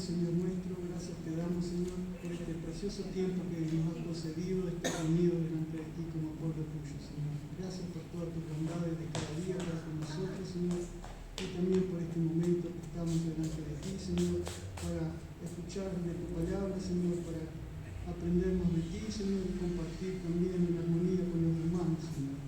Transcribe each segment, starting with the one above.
Señor nuestro, gracias te damos, Señor, por este precioso tiempo que nos has concedido de estar unidos delante de ti como pueblo tuyo, Señor. Gracias por todas tus bondades de cada día para con nosotros, Señor, y también por este momento que estamos delante de ti, Señor, para escuchar de tu palabra, Señor, para aprendernos de ti, Señor, y compartir también en armonía con los hermanos, Señor.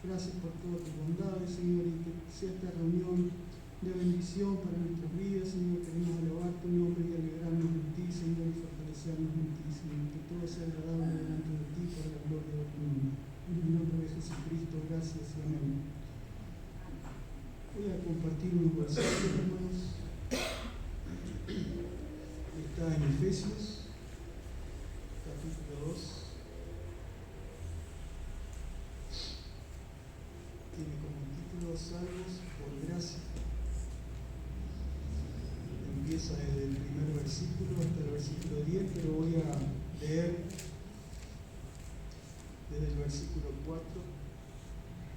Gracias por todas tus bondades, Señor, y que sea esta reunión de bendición para nuestras vidas, Señor. Queremos alabar tu nombre y alegrarnos en ti, Señor, y fortalecernos en ti, Señor. Que todo sea agradable delante de ti para la gloria de tu nombre. En el nombre de Jesucristo, gracias y amén. Voy a compartir unos versículos, hermanos. Está en Efesios, capítulo 2. Tiene como título Salvos por gracia. Empieza desde el primer versículo hasta el versículo 10, pero voy a leer desde el versículo 4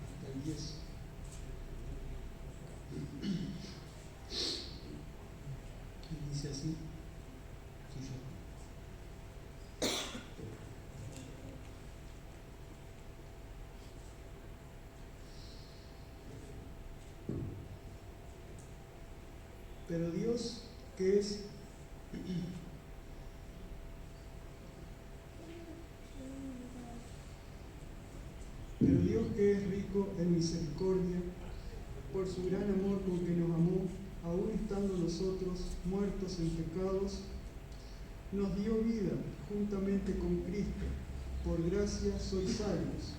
hasta el 10. Y dice así: Pero Dios, que es rico en misericordia, por su gran amor con que nos amó, aun estando nosotros muertos en pecados, nos dio vida juntamente con Cristo. Por gracia sois salvos,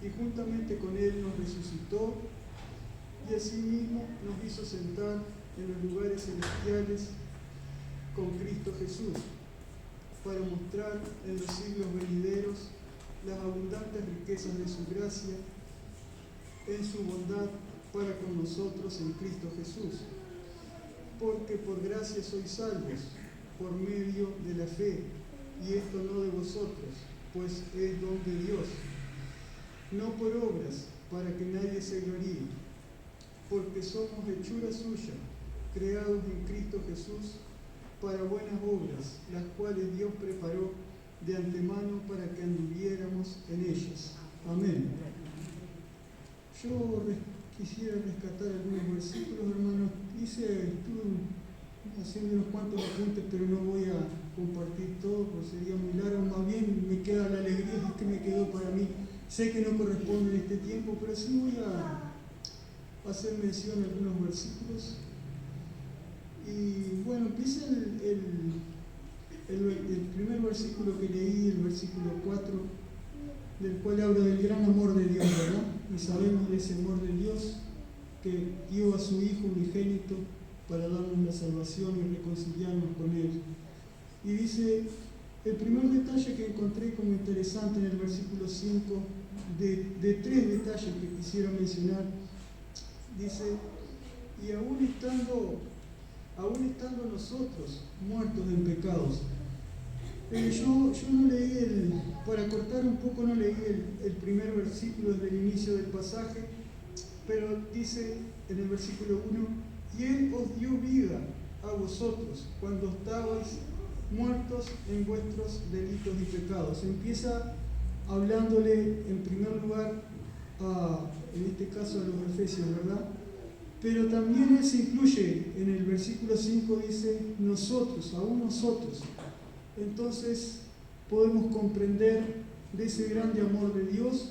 y juntamente con Él nos resucitó, y asimismo nos hizo sentar en los lugares celestiales con Cristo Jesús, para mostrar en los siglos venideros las abundantes riquezas de su gracia en su bondad para con nosotros en Cristo Jesús. Porque por gracia sois salvos, por medio de la fe, y esto no de vosotros, pues es don de Dios, no por obras, para que nadie se gloríe, porque somos hechura suya, creados en Cristo Jesús para buenas obras, las cuales Dios preparó de antemano para que anduviéramos en ellas. Amén. Yo quisiera rescatar algunos versículos, hermanos. Estuve haciendo unos cuantos apuntes, pero no voy a compartir todo porque sería muy largo. Más bien me queda la alegría de que me quedó para mí. Sé que no corresponde en este tiempo, pero sí voy a hacer mención a algunos versículos. Y bueno, empieza el primer versículo que leí, el versículo 4, del cual habla del gran amor de Dios, ¿verdad? Y sabemos de ese amor de Dios que dio a su Hijo unigénito para darnos la salvación y reconciliarnos con Él. Y dice, el primer detalle que encontré como interesante en el versículo 5, de tres detalles que quisiera mencionar, dice, y aún estando nosotros muertos en pecados. Yo no leí para cortar un poco, no leí el primer versículo desde el inicio del pasaje, pero dice en el versículo 1, y Él os dio vida a vosotros cuando estabais muertos en vuestros delitos y pecados. Empieza hablándole en primer lugar en este caso a los efesios, ¿verdad? Pero también Él se incluye en el versículo 5, dice nosotros, aún nosotros. Entonces podemos comprender de ese grande amor de Dios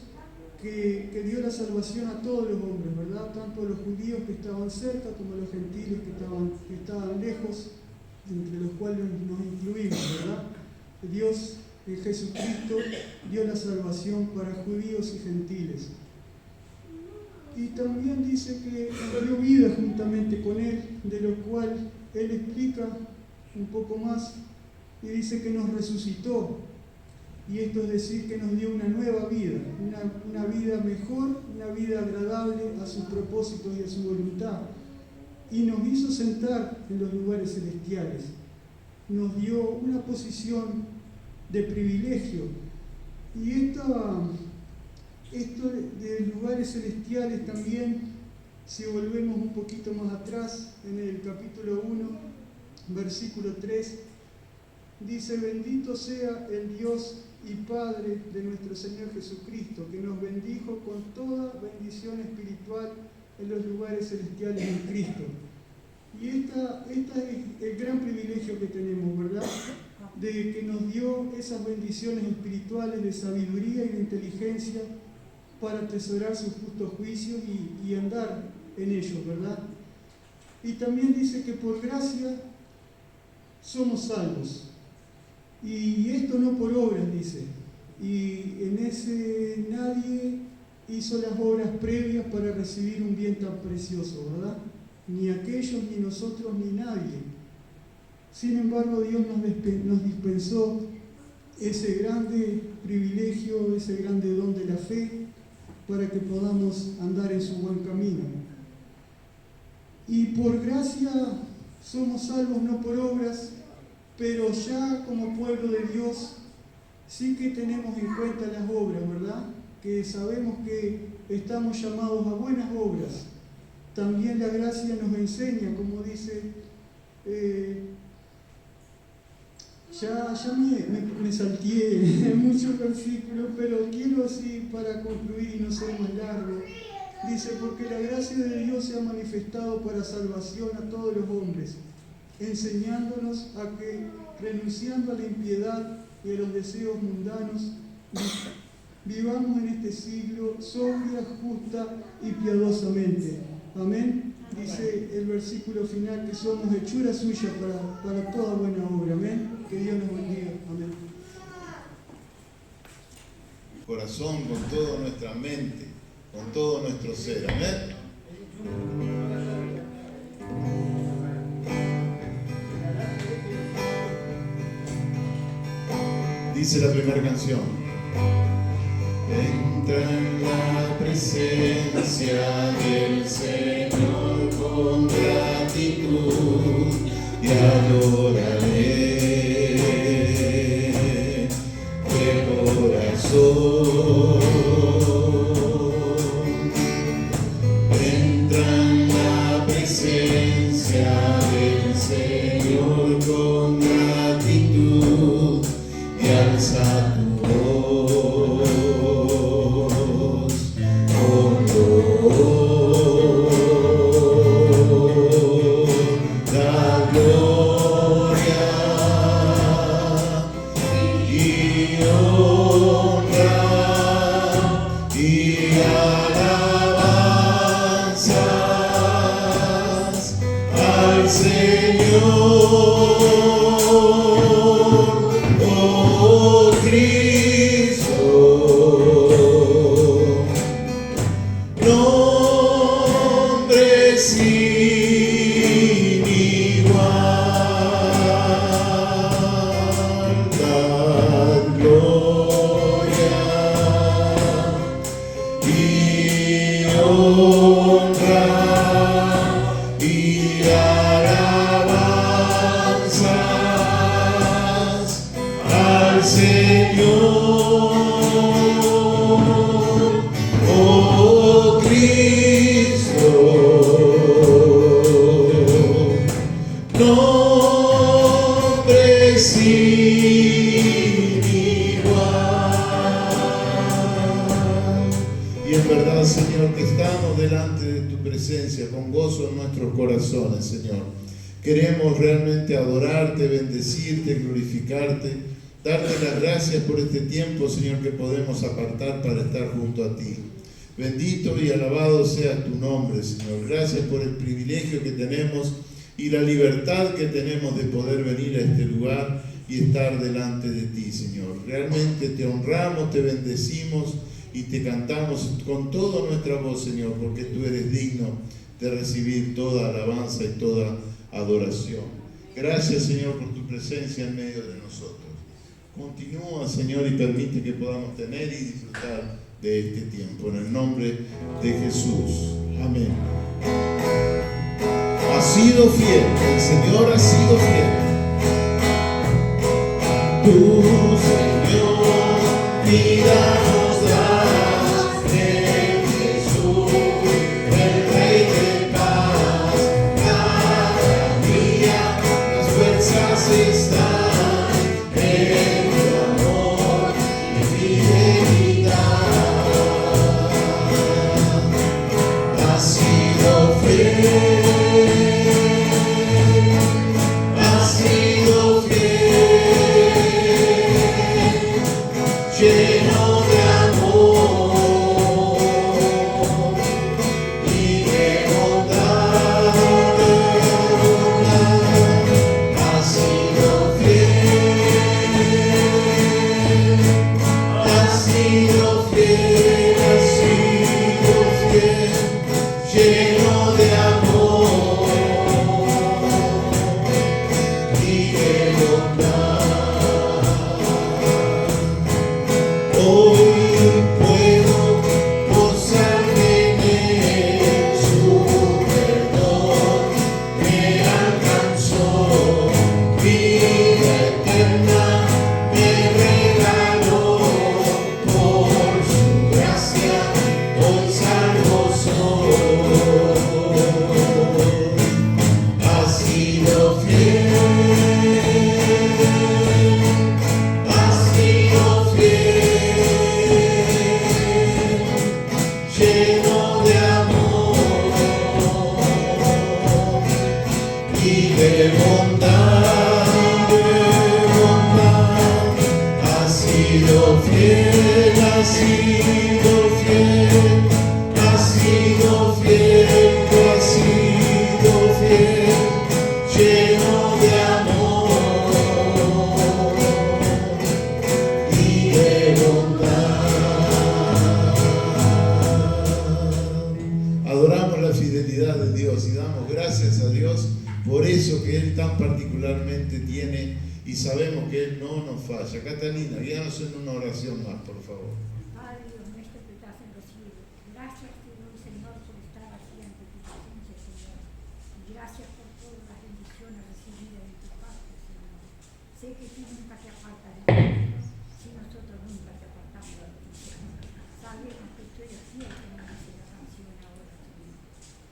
que dio la salvación a todos los hombres, ¿verdad? Tanto a los judíos que estaban cerca como a los gentiles que estaban lejos, entre los cuales nos incluimos, ¿verdad? Dios en Jesucristo dio la salvación para judíos y gentiles. Y también dice que nos dio vida juntamente con Él, de lo cual Él explica un poco más y dice que nos resucitó. Y esto es decir que nos dio una nueva vida, una vida mejor, una vida agradable a sus propósitos y a su voluntad. Y nos hizo sentar en los lugares celestiales. Nos dio una posición de privilegio. Y esto de lugares celestiales también, si volvemos un poquito más atrás, en el capítulo 1, versículo 3, dice: bendito sea el Dios y Padre de nuestro Señor Jesucristo, que nos bendijo con toda bendición espiritual en los lugares celestiales en Cristo. Y esta es el gran privilegio que tenemos, ¿verdad? De que nos dio esas bendiciones espirituales de sabiduría y de inteligencia para atesorar sus justos juicios y andar en ellos, ¿verdad? Y también dice que por gracia somos salvos. Y esto no por obras, dice. Y en ese nadie hizo las obras previas para recibir un bien tan precioso, ¿verdad? Ni aquellos, ni nosotros, ni nadie. Sin embargo, Dios nos dispensó ese grande privilegio, ese grande don de la fe, para que podamos andar en su buen camino. Y por gracia somos salvos, no por obras, pero ya como pueblo de Dios sí que tenemos en cuenta las obras, ¿verdad? Que sabemos que estamos llamados a buenas obras. También la gracia nos enseña, como dice, ya me salteé en muchos versículos, pero quiero así para concluir y no ser más largo. Dice: porque la gracia de Dios se ha manifestado para salvación a todos los hombres, enseñándonos a que, renunciando a la impiedad y a los deseos mundanos, vivamos en este siglo sobria, justa y piadosamente. Amén. Dice el versículo final que somos hechura suya para toda buena obra. Amén. Que Dios nos bendiga. Amén. Corazón, con toda nuestra mente, con todo nuestro ser. Amén. Dice la primera canción: entra en la presencia del Señor con gratitud y adórale de corazón. Entra en la presencia del Señor con gratitud y alza tu voz con dolor. Da gloria y honra y alabanzas al Señor. Corazones, Señor. Queremos realmente adorarte, bendecirte, glorificarte, darte las gracias por este tiempo, Señor, que podemos apartar para estar junto a ti. Bendito y alabado sea tu nombre, Señor. Gracias por el privilegio que tenemos y la libertad que tenemos de poder venir a este lugar y estar delante de ti, Señor. Realmente te honramos, te bendecimos y te cantamos con toda nuestra voz, Señor, porque tú eres digno de recibir toda alabanza y toda adoración. Gracias, Señor, por tu presencia en medio de nosotros. Continúa, Señor, y permite que podamos tener y disfrutar de este tiempo. En el nombre de Jesús. Amén. Ha sido fiel, el Señor ha sido fiel. Tu Señor, vida nos das en Jesús. Las Él tan particularmente tiene y sabemos que Él no nos falla. Catalina, guíanos en una oración más, por favor. Padre Dios nuestro que estás en los cielos, gracias te doy, Señor, por estar aquí ante tu presencia, Señor. Y gracias por todas las bendiciones recibidas de tu parte, Señor. Sé que tú nunca te apartas de nosotros, si nosotros nunca te apartamos de ti, Señor. Sabemos que tú eres fiel, como dice la canción ahora, Señor.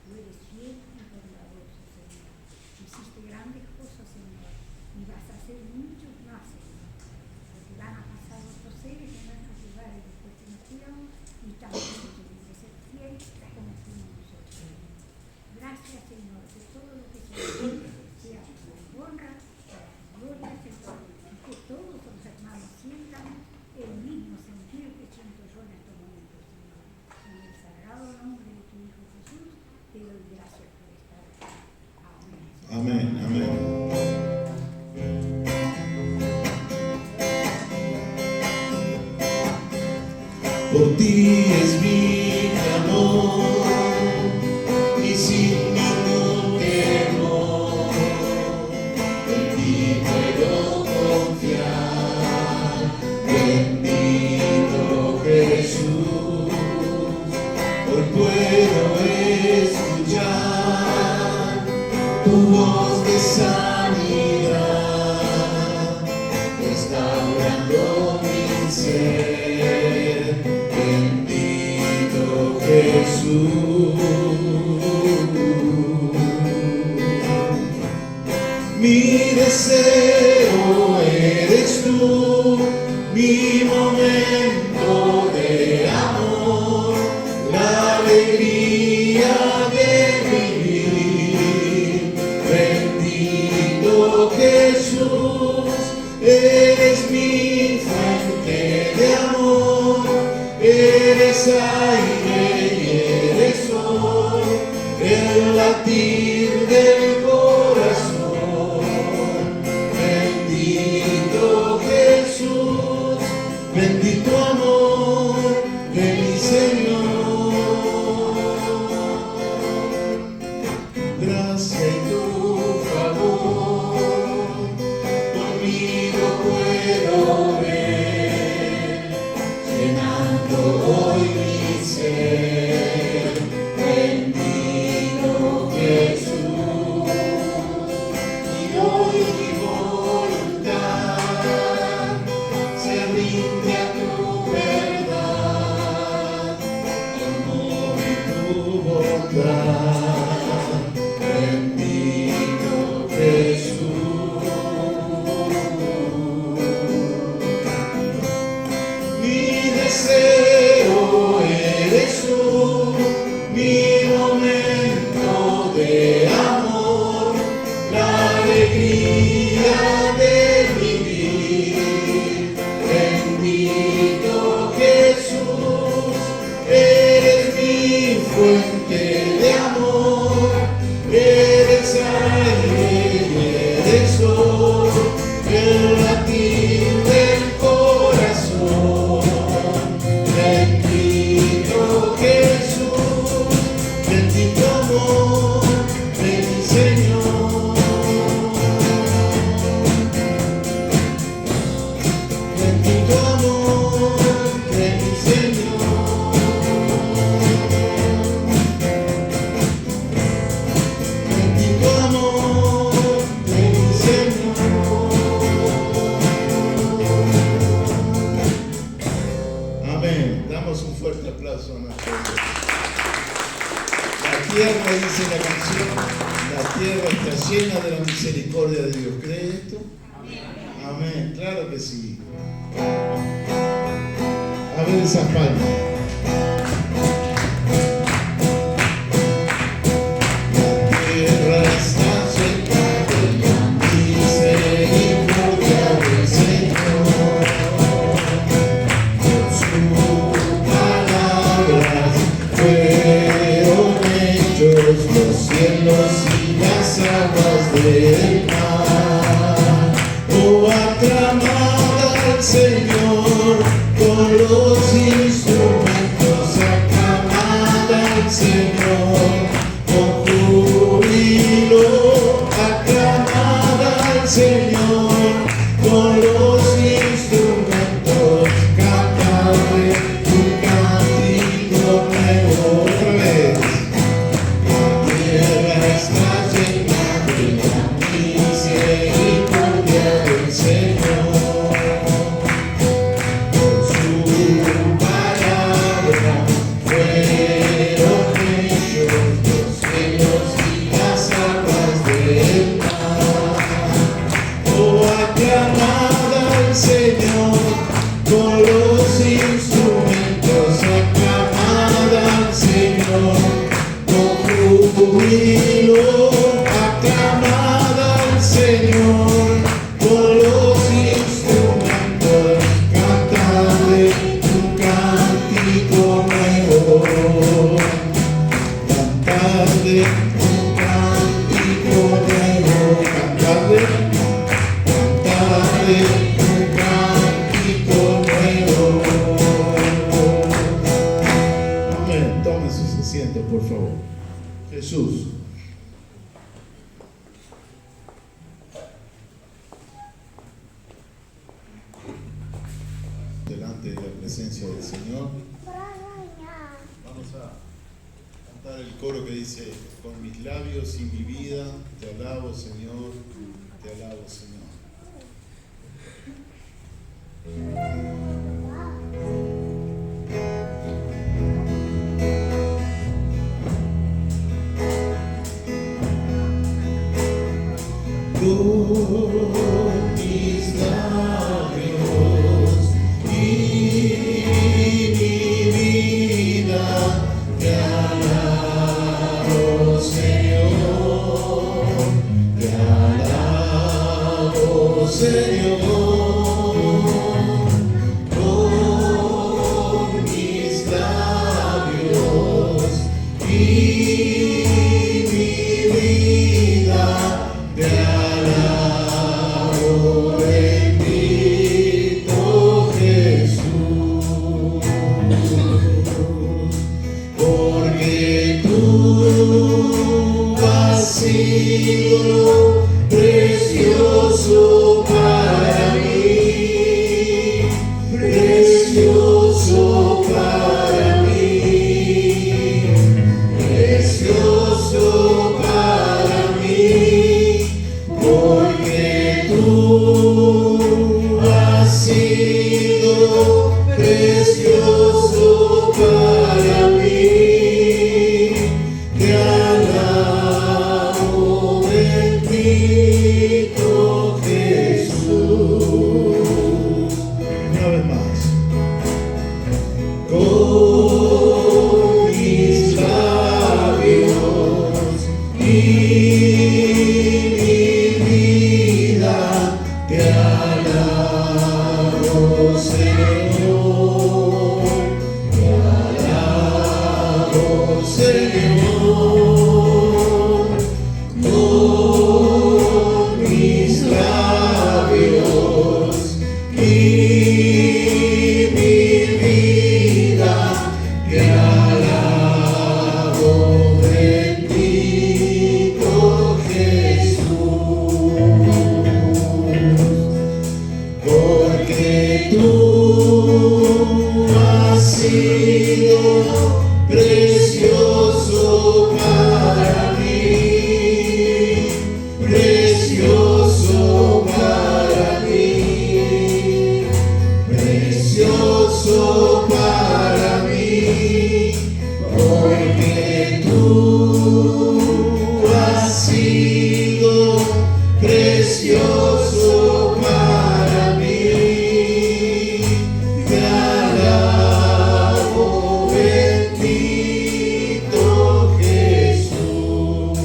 Tú eres fiel y bondadoso, Señor. Hiciste grandes cosas, Señor, y vas a hacer muchos más, Señor. Porque van a pasar otros seres en nuestros lugares después que nos cuidamos y también tienen que ser fieles como fuimos nosotros, Señor. Gracias, Señor, que todo lo que se hace sea por honra, por gloria, Señor, y que todos los hermanos sientan el mismo sentir que siento yo en estos momentos, Señor. En el sagrado nombre de tu Hijo Jesús, te doy gracias por estar aquí. Amén. Amén, amén. Por ti es mi amor y sin ningún temor en ti puedo confiar. Bendito Jesús, hoy puedo escuchar tu voz de sanidad, restaurando mi ser. Jesús, mi deseo eres tú, mi momento de amor, la alegría de vivir. Bendito Jesús, eres mi fuente de amor, eres aire y eres sol, el latir del corazón. Bendito Jesús, bendito amor de mi Señor. Gracia y tu favor conmigo puedo ver, llenando hoy mi ser. Bendito Jesús, y hoy mi voluntad se rinde a tu verdad, como en tu bondad. Bendito Jesús, mi deseo eres tú, mi momento de amor, la alegría de vivir. Bendito Jesús, eres mi fuente de amor, eres aire y eres sol, el latir del corazón. Bendito Jesús, bendito amor de mi Señor. Bendito amor de mi Señor. Bendito amor de mi Señor. Amén. Damos un fuerte aplauso a nuestro Dios. La tierra, dice la canción, la tierra está llena de la misericordia de Dios. ¿Cree esto? Amén. Claro que sí. A ver esas palmas. La tierra está llena de la misericordia del Señor. Sus palabras fueron hechos los cielos y las aguas del mar. Oh, aclamad al Señor con los instrumentos. un cántico nuevo. Amén. Tomen sus asientos, por favor. Jesús. Delante de la presencia del Señor, vamos a cantar el coro que dice: con mis labios y mi vida te alabo, Señor, te alabo, Señor. Con mis labios y mi vida te alabo, Señor, te alabo, Señor. Con mis labios y mi vida te alabo, bendito Jesús, porque tú has sido precioso para mí, precioso para mí, precioso para mí, porque tú has sido precioso para mí. Te alabo, bendito Jesús. Una vez más. Con mis labios y mi vida te alabo, Señor, te alabo, Señor. Con mis labios y mi vida te alabo, bendito Jesús, porque tú has sido precioso para mí, precioso para mí, precioso para mí, porque tú has sido precioso para mí. Te alabo, bendito Jesús.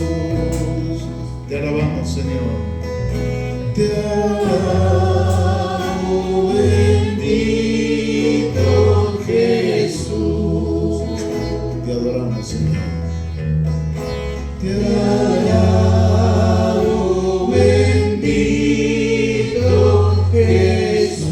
Te alabamos, Señor. Te alabo, bendito Jesús. Te adoramos, Señor. Te alabo, bendito Jesús.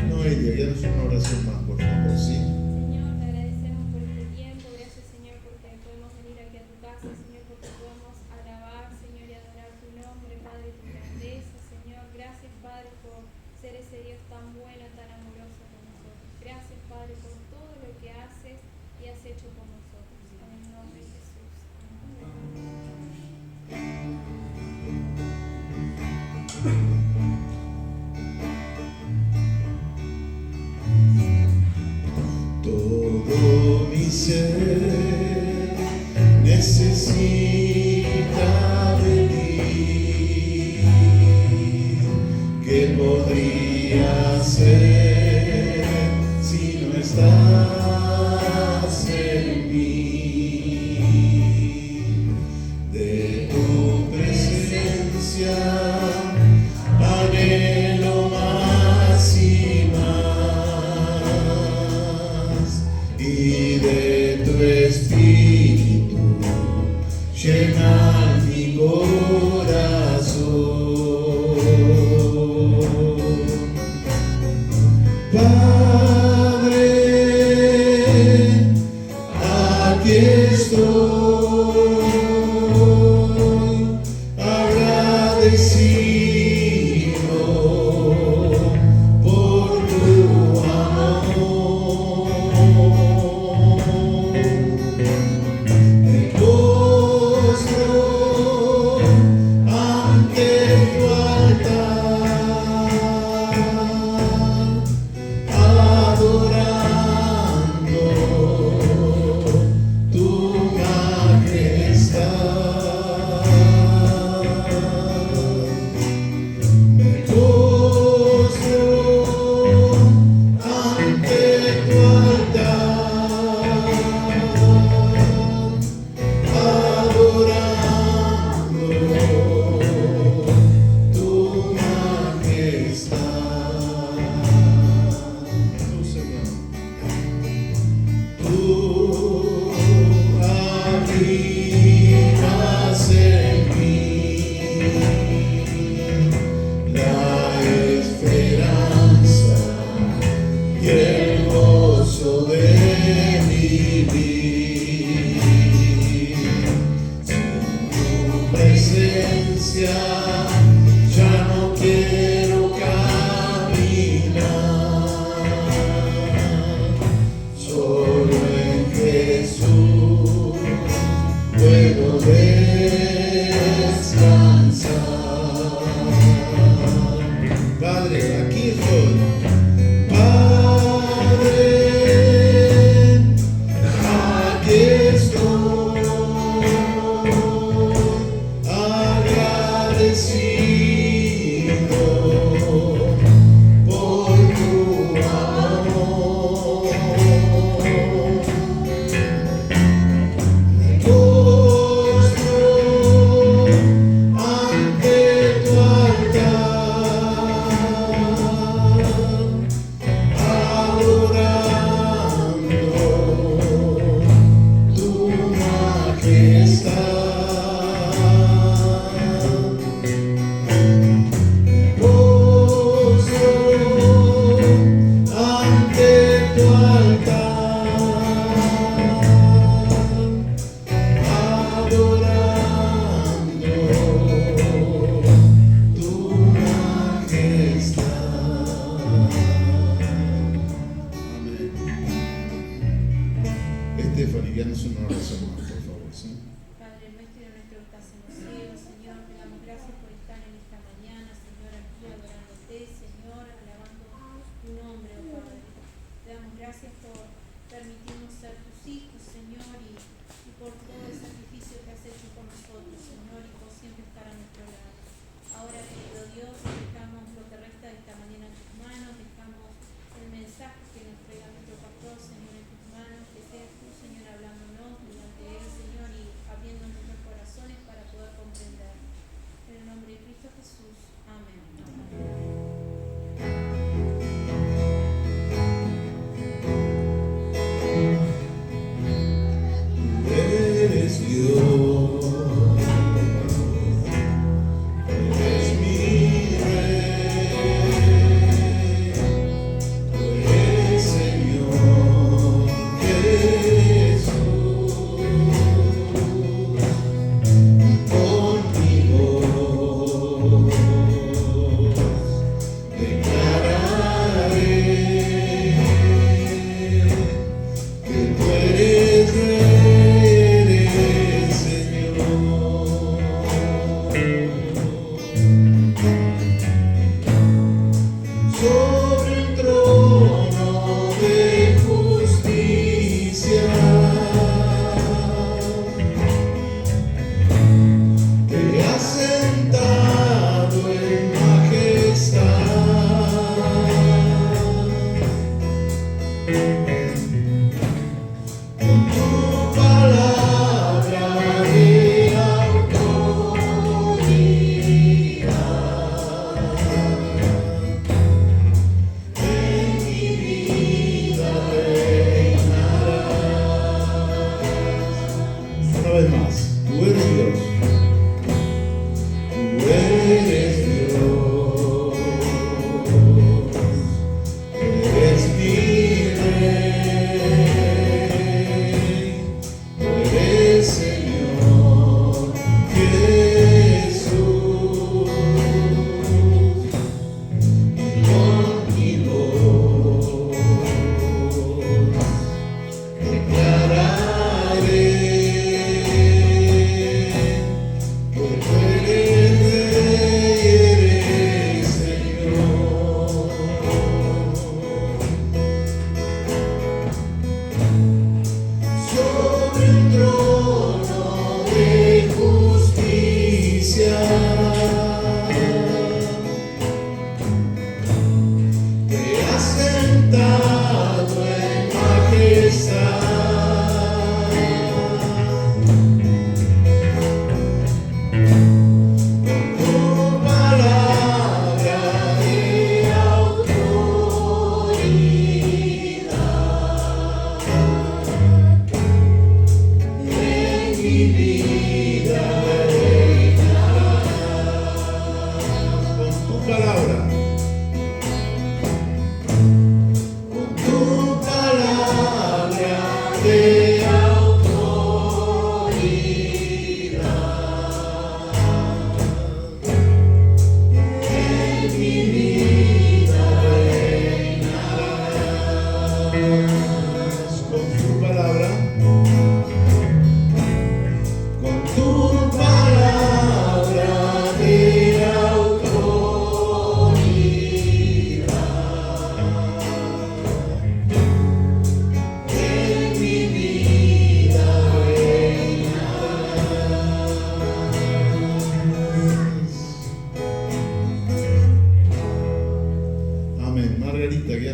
Noelia, ya nos una oración más, por favor, ¿sí? Señor, te agradecemos por este tiempo, gracias Señor porque podemos venir aquí a tu casa, Señor, porque podemos alabar, Señor, y adorar tu nombre, Padre, tu grandeza, Señor. Gracias, Padre, por ser ese Dios tan bueno, tan amoroso con nosotros. Gracias, Padre, por todo lo que haces y has hecho con nosotros. En el nombre de Jesús. Todo mi ser necesita de ti. ¿Qué podría ser si no estás en mí? De tu presencia anhelo más y más, y de tu espíritu llena mi corazón.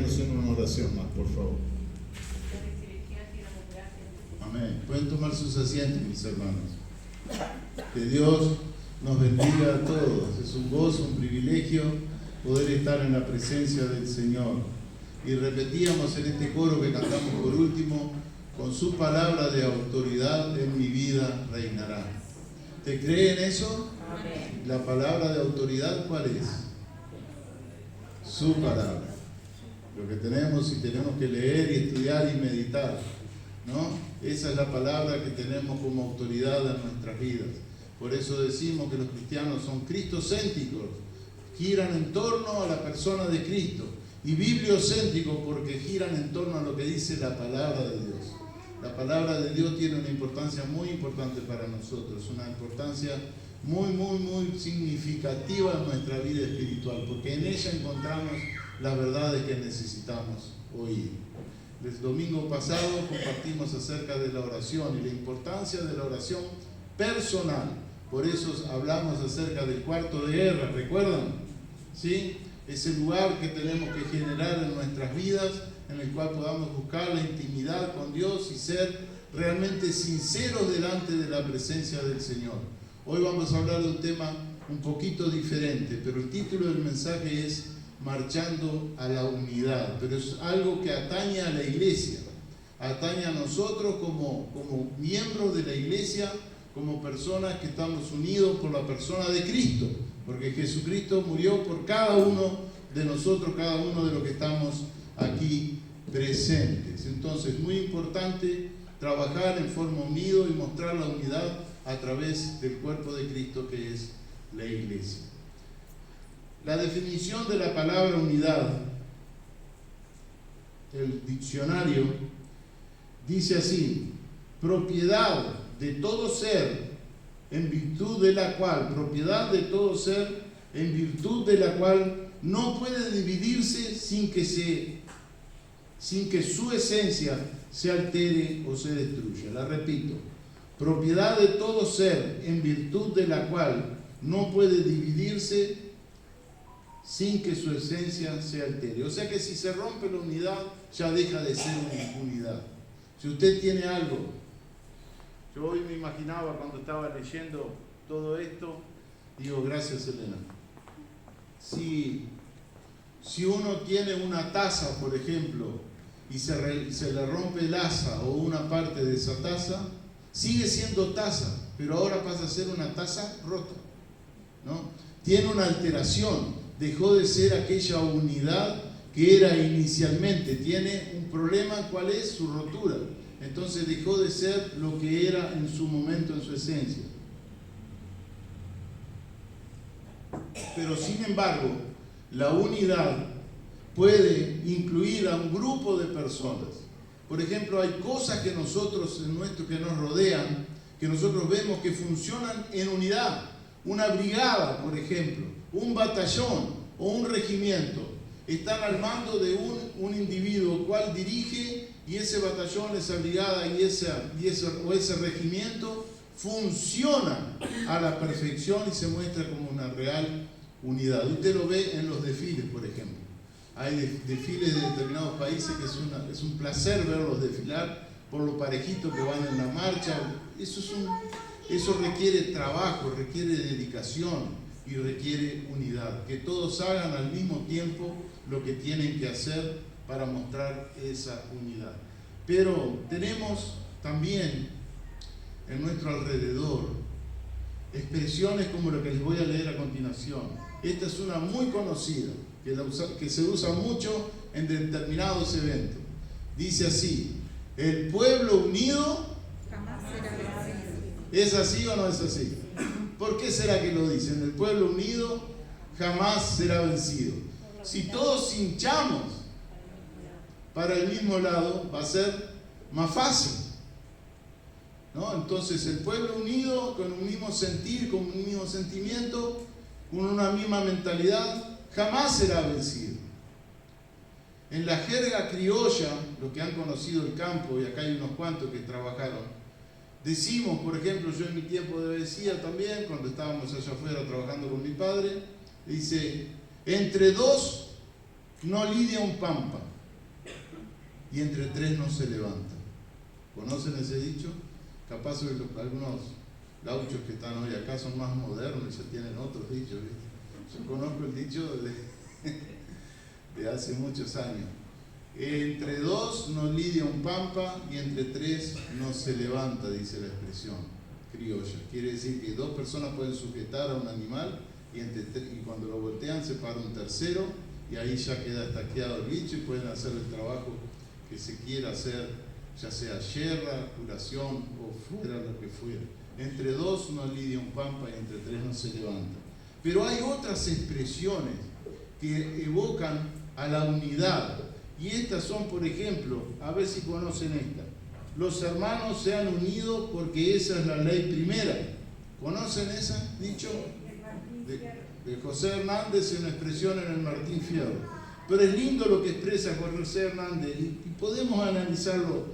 acompáñenos en una oración más, por favor. Amén. Pueden tomar sus asientos, mis hermanos. Que Dios nos bendiga a todos. Es un gozo, un privilegio poder estar en la presencia del Señor. Y repetíamos en este coro que cantamos por último: con su palabra de autoridad en mi vida reinará. ¿Te creen eso? Amén. La palabra de autoridad, ¿cuál es? Su palabra. Lo que tenemos y tenemos que leer y estudiar y meditar, ¿no? Esa es la palabra que tenemos como autoridad en nuestras vidas. Por eso decimos que los cristianos son cristocéntricos, giran en torno a la persona de Cristo, y bibliocéntricos porque giran en torno a lo que dice la palabra de Dios. La palabra de Dios tiene una importancia muy importante para nosotros, una importancia muy, muy, muy significativa en nuestra vida espiritual, porque en ella encontramos las verdades que necesitamos oír. El domingo pasado compartimos acerca de la oración y la importancia de la oración personal. Por eso hablamos acerca del cuarto de guerra, ¿recuerdan? ¿Sí? Ese lugar que tenemos que generar en nuestras vidas, en el cual podamos buscar la intimidad con Dios y ser realmente sinceros delante de la presencia del Señor. Hoy vamos a hablar de un tema un poquito diferente, pero el título del mensaje es Marchando a la Unidad, pero es algo que atañe a la iglesia, atañe a nosotros como miembros de la iglesia, como personas que estamos unidos por la persona de Cristo, porque Jesucristo murió por cada uno de nosotros, cada uno de los que estamos aquí presentes. Entonces, es muy importante trabajar en forma unida y mostrar la unidad a través del cuerpo de Cristo, que es la iglesia. La definición de la palabra unidad, el diccionario dice así: propiedad de todo ser en virtud de la cual, no puede dividirse sin que su esencia se altere o se destruya. La repito: propiedad de todo ser en virtud de la cual no puede dividirse sin que su esencia se altere. O sea que si se rompe la unidad, ya deja de ser una unidad. Si usted tiene algo, yo hoy me imaginaba cuando estaba leyendo todo esto, digo, gracias Elena. Si uno tiene una taza, por ejemplo, y se le rompe el asa o una parte de esa taza, sigue siendo taza, pero ahora pasa a ser una taza rota, ¿no? Tiene una alteración, dejó de ser aquella unidad que era inicialmente, tiene un problema. ¿Cuál es? Su rotura. Entonces dejó de ser lo que era en su momento, en su esencia. Pero sin embargo, la unidad puede incluir a un grupo de personas. Por ejemplo, hay cosas que nosotros, que nos rodean, que nosotros vemos que funcionan en unidad. Una brigada, por ejemplo, un batallón o un regimiento, están al mando de un individuo cual dirige, y ese batallón, esa brigada y ese regimiento funciona a la perfección y se muestra como una real unidad. Usted lo ve en los desfiles, por ejemplo. Hay desfiles de determinados países que es un placer verlos desfilar por lo parejito que van en la marcha. Eso requiere trabajo, requiere dedicación y requiere unidad. Que todos hagan al mismo tiempo lo que tienen que hacer para mostrar esa unidad. Pero tenemos también en nuestro alrededor expresiones como lo que les voy a leer a continuación. Esta es una muy conocida, que se usa mucho en determinados eventos. Dice así: el pueblo unido Jamás será vencido. ¿Es así o no es así? ¿Por qué será que lo dicen? El pueblo unido jamás será vencido. Si todos hinchamos para el mismo lado, va a ser más fácil, ¿no? Entonces, el pueblo unido, con un mismo sentir, con un mismo sentimiento, con una misma mentalidad, jamás será vencido. En la jerga criolla, los que han conocido el campo, y acá hay unos cuantos que trabajaron, decimos, por ejemplo, yo en mi tiempo de vecía también, cuando estábamos allá afuera trabajando con mi padre, dice: entre dos no lidia un pampa. y entre tres no se levanta. ¿Conocen ese dicho? Capaz que algunos gauchos que están hoy acá son más modernos y ya tienen otros dichos, ¿viste? Yo conozco el dicho de hace muchos años. Entre dos no lidia un pampa y entre tres no se levanta, dice la expresión criolla. Quiere decir que dos personas pueden sujetar a un animal y cuando lo voltean se para un tercero y ahí ya queda estaqueado el bicho y pueden hacer el trabajo que se quiera hacer, ya sea yerra, curación o fuera lo que fuera. Entre dos no lidia un pampa y entre tres no se levanta. Pero hay otras expresiones que evocan a la unidad. Y estas son, por ejemplo, a ver si conocen esta. Los hermanos se han unido porque esa es la ley primera. ¿Conocen esa dicho? De José Hernández, en una expresión en el Martín Fierro. Pero es lindo lo que expresa José Hernández y podemos analizarlo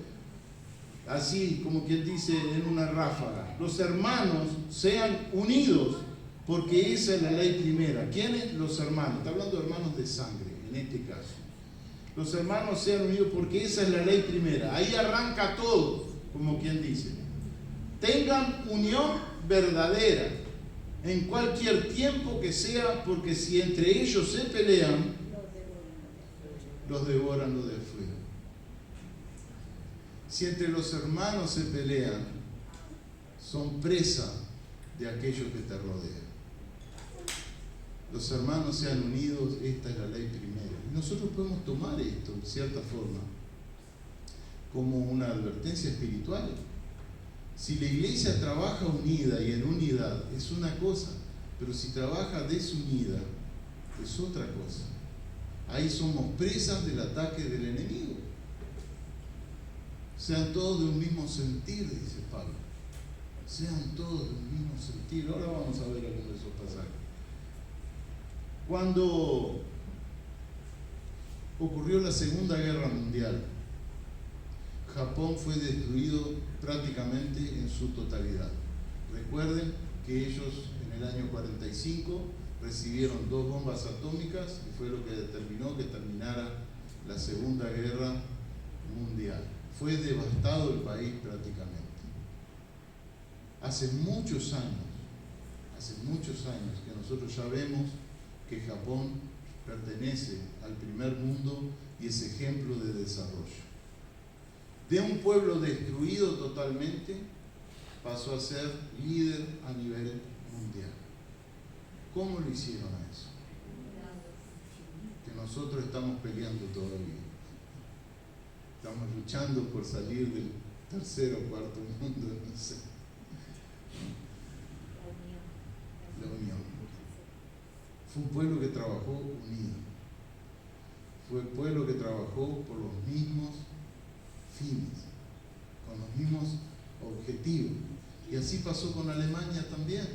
así, como quien dice, en una ráfaga. Los hermanos sean unidos porque esa es la ley primera. ¿Quiénes? Los hermanos. Está hablando de hermanos de sangre, en este caso. Los hermanos sean unidos porque esa es la ley primera. Ahí arranca todo, como quien dice. Tengan unión verdadera en cualquier tiempo que sea, porque si entre ellos se pelean, los devoran los de afuera. Si entre los hermanos se pelean, son presa de aquellos que te rodean. Los hermanos sean unidos, esta es la ley primera. Y nosotros podemos tomar esto, de cierta forma, como una advertencia espiritual. Si la iglesia trabaja unida y en unidad, es una cosa, pero si trabaja desunida, es otra cosa. Ahí somos presas del ataque del enemigo. Sean todos de un mismo sentir, dice Pablo. Sean todos de un mismo sentir. Ahora vamos a ver algunos de esos pasajes. Cuando ocurrió la Segunda Guerra Mundial, Japón fue destruido prácticamente en su totalidad. Recuerden que ellos en el año 45 recibieron 2 bombas atómicas y fue lo que determinó que terminara la Segunda Guerra Mundial. Fue devastado el país prácticamente. Hace muchos años que nosotros ya vemos que Japón pertenece al primer mundo y es ejemplo de desarrollo. De un pueblo destruido totalmente, pasó a ser líder a nivel mundial. ¿Cómo lo hicieron a eso? Que nosotros estamos peleando todavía. Estamos luchando por salir del tercer o cuarto mundo, no sé. La unión. Fue un pueblo que trabajó unido. Fue un pueblo que trabajó por los mismos fines, con los mismos objetivos. Y así pasó con Alemania también.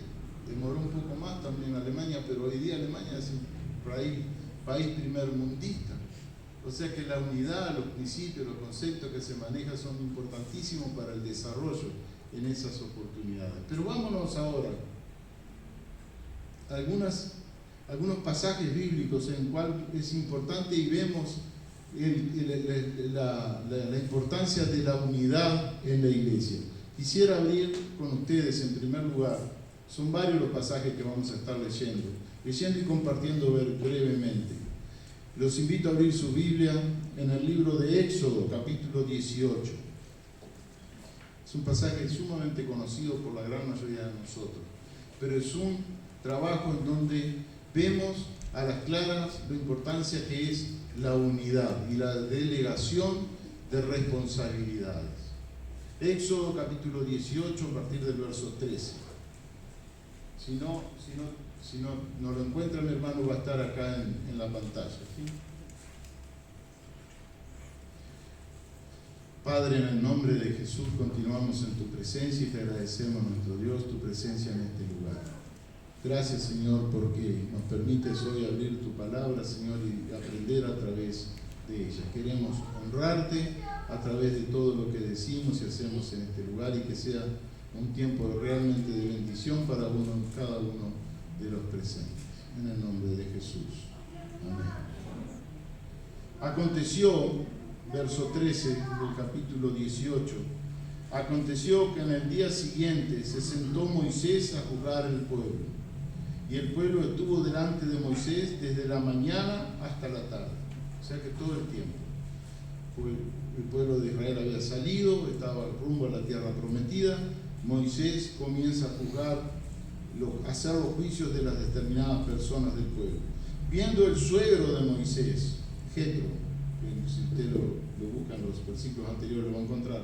Demoró un poco más también Alemania, pero hoy día Alemania es un país primermundista. O sea que la unidad, los principios, los conceptos que se manejan son importantísimos para el desarrollo en esas oportunidades. Pero vámonos ahora a algunos pasajes bíblicos en cual es importante y vemos la importancia de la unidad en la iglesia. Quisiera abrir con ustedes en primer lugar, son varios los pasajes que vamos a estar leyendo y compartiendo brevemente. Los invito a abrir su Biblia en el libro de Éxodo, capítulo 18. Es un pasaje sumamente conocido por la gran mayoría de nosotros, pero es un trabajo en donde vemos a las claras la importancia que es la unidad y la delegación de responsabilidades. Éxodo capítulo 18 a partir del verso 13. Si no lo encuentra, mi hermano va a estar acá en la pantalla. ¿Sí? Padre, en el nombre de Jesús continuamos en tu presencia y te agradecemos, nuestro Dios, tu presencia en este lugar. Gracias, Señor, porque nos permites hoy abrir tu palabra, Señor, y aprender a través de ella. Queremos honrarte a través de todo lo que decimos y hacemos en este lugar y que sea un tiempo realmente de bendición para cada uno de los presentes. En el nombre de Jesús. Amén. Aconteció verso 13 del capítulo 18. Aconteció que en el día siguiente se sentó Moisés a juzgar el pueblo, y el pueblo estuvo delante de Moisés desde la mañana hasta la tarde, o sea que todo el tiempo. El pueblo de Israel había salido, estaba rumbo a la tierra prometida. Moisés comienza a juzgar, a hacer los juicios de las determinadas personas del pueblo. Viendo el suegro de Moisés, Jetro, si usted lo busca en los versículos anteriores lo va a encontrar.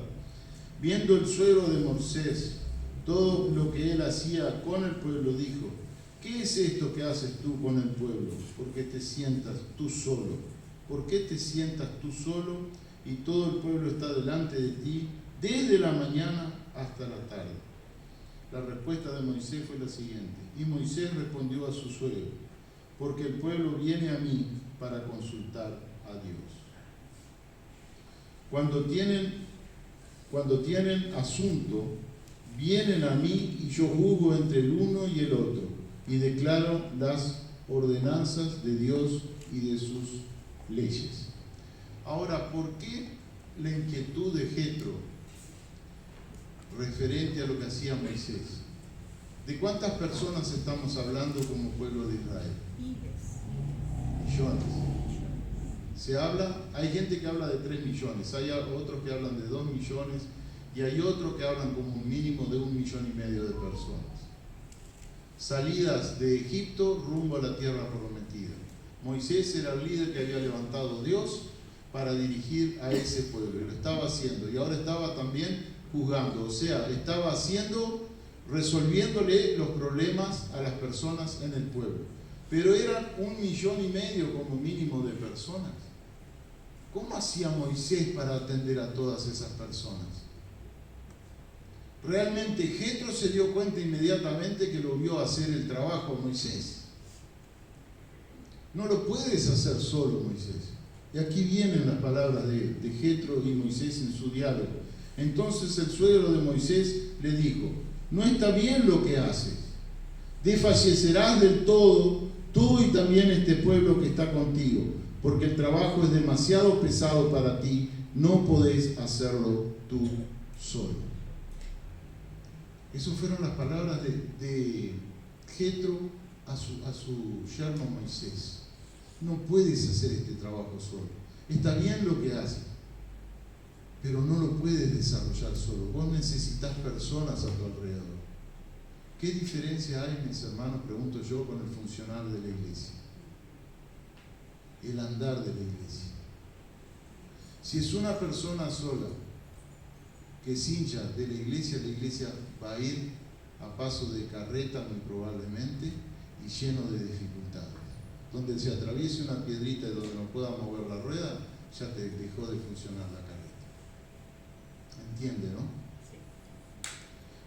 Viendo el suegro de Moisés todo lo que él hacía con el pueblo, dijo: ¿qué es esto que haces tú con el pueblo? ¿Por qué te sientas tú solo? ¿Por qué te sientas tú solo y todo el pueblo está delante de ti desde la mañana hasta la tarde? La respuesta de Moisés fue la siguiente: y Moisés respondió a su suegro: porque el pueblo viene a mí para consultar a Dios. Cuando tienen asunto, vienen a mí y yo juzgo entre el uno y el otro y declaro las ordenanzas de Dios y de sus leyes. Ahora, ¿por qué la inquietud de Jetro referente a lo que hacía Moisés? ¿De cuántas personas estamos hablando como pueblo de Israel? Millones. Hay gente que habla de 3 millones, hay otros que hablan de 2 millones y hay otros que hablan como un mínimo de 1,5 millones de personas. Salidas de Egipto rumbo a la tierra prometida. Moisés era el líder que había levantado Dios para dirigir a ese pueblo, y lo estaba haciendo, y ahora estaba también juzgando, o sea, estaba resolviéndole los problemas a las personas en el pueblo. Pero eran 1,5 millones como mínimo de personas. ¿Cómo hacía Moisés para atender a todas esas personas? Realmente Jetro se dio cuenta inmediatamente que lo vio hacer el trabajo a Moisés. No lo puedes hacer solo, Moisés. Y aquí vienen las palabras de Jetro y Moisés en su diálogo. Entonces el suegro de Moisés le dijo: no está bien lo que haces. Desfallecerás del todo tú y también este pueblo que está contigo, porque el trabajo es demasiado pesado para ti, no podés hacerlo tú solo. Esas fueron las palabras de Jetro a su yerno Moisés. No puedes hacer este trabajo solo. Está bien lo que haces, pero no lo puedes desarrollar solo. Vos necesitas personas a tu alrededor. ¿Qué diferencia hay, mis hermanos, pregunto yo, con el funcionar de la iglesia? El andar de la iglesia. Si es una persona sola que es hincha de la iglesia va a ir a paso de carreta muy probablemente y lleno de dificultades. Donde se atraviese una piedrita y donde no pueda mover la rueda, ya te dejó de funcionar la carreta. ¿Entiende, no?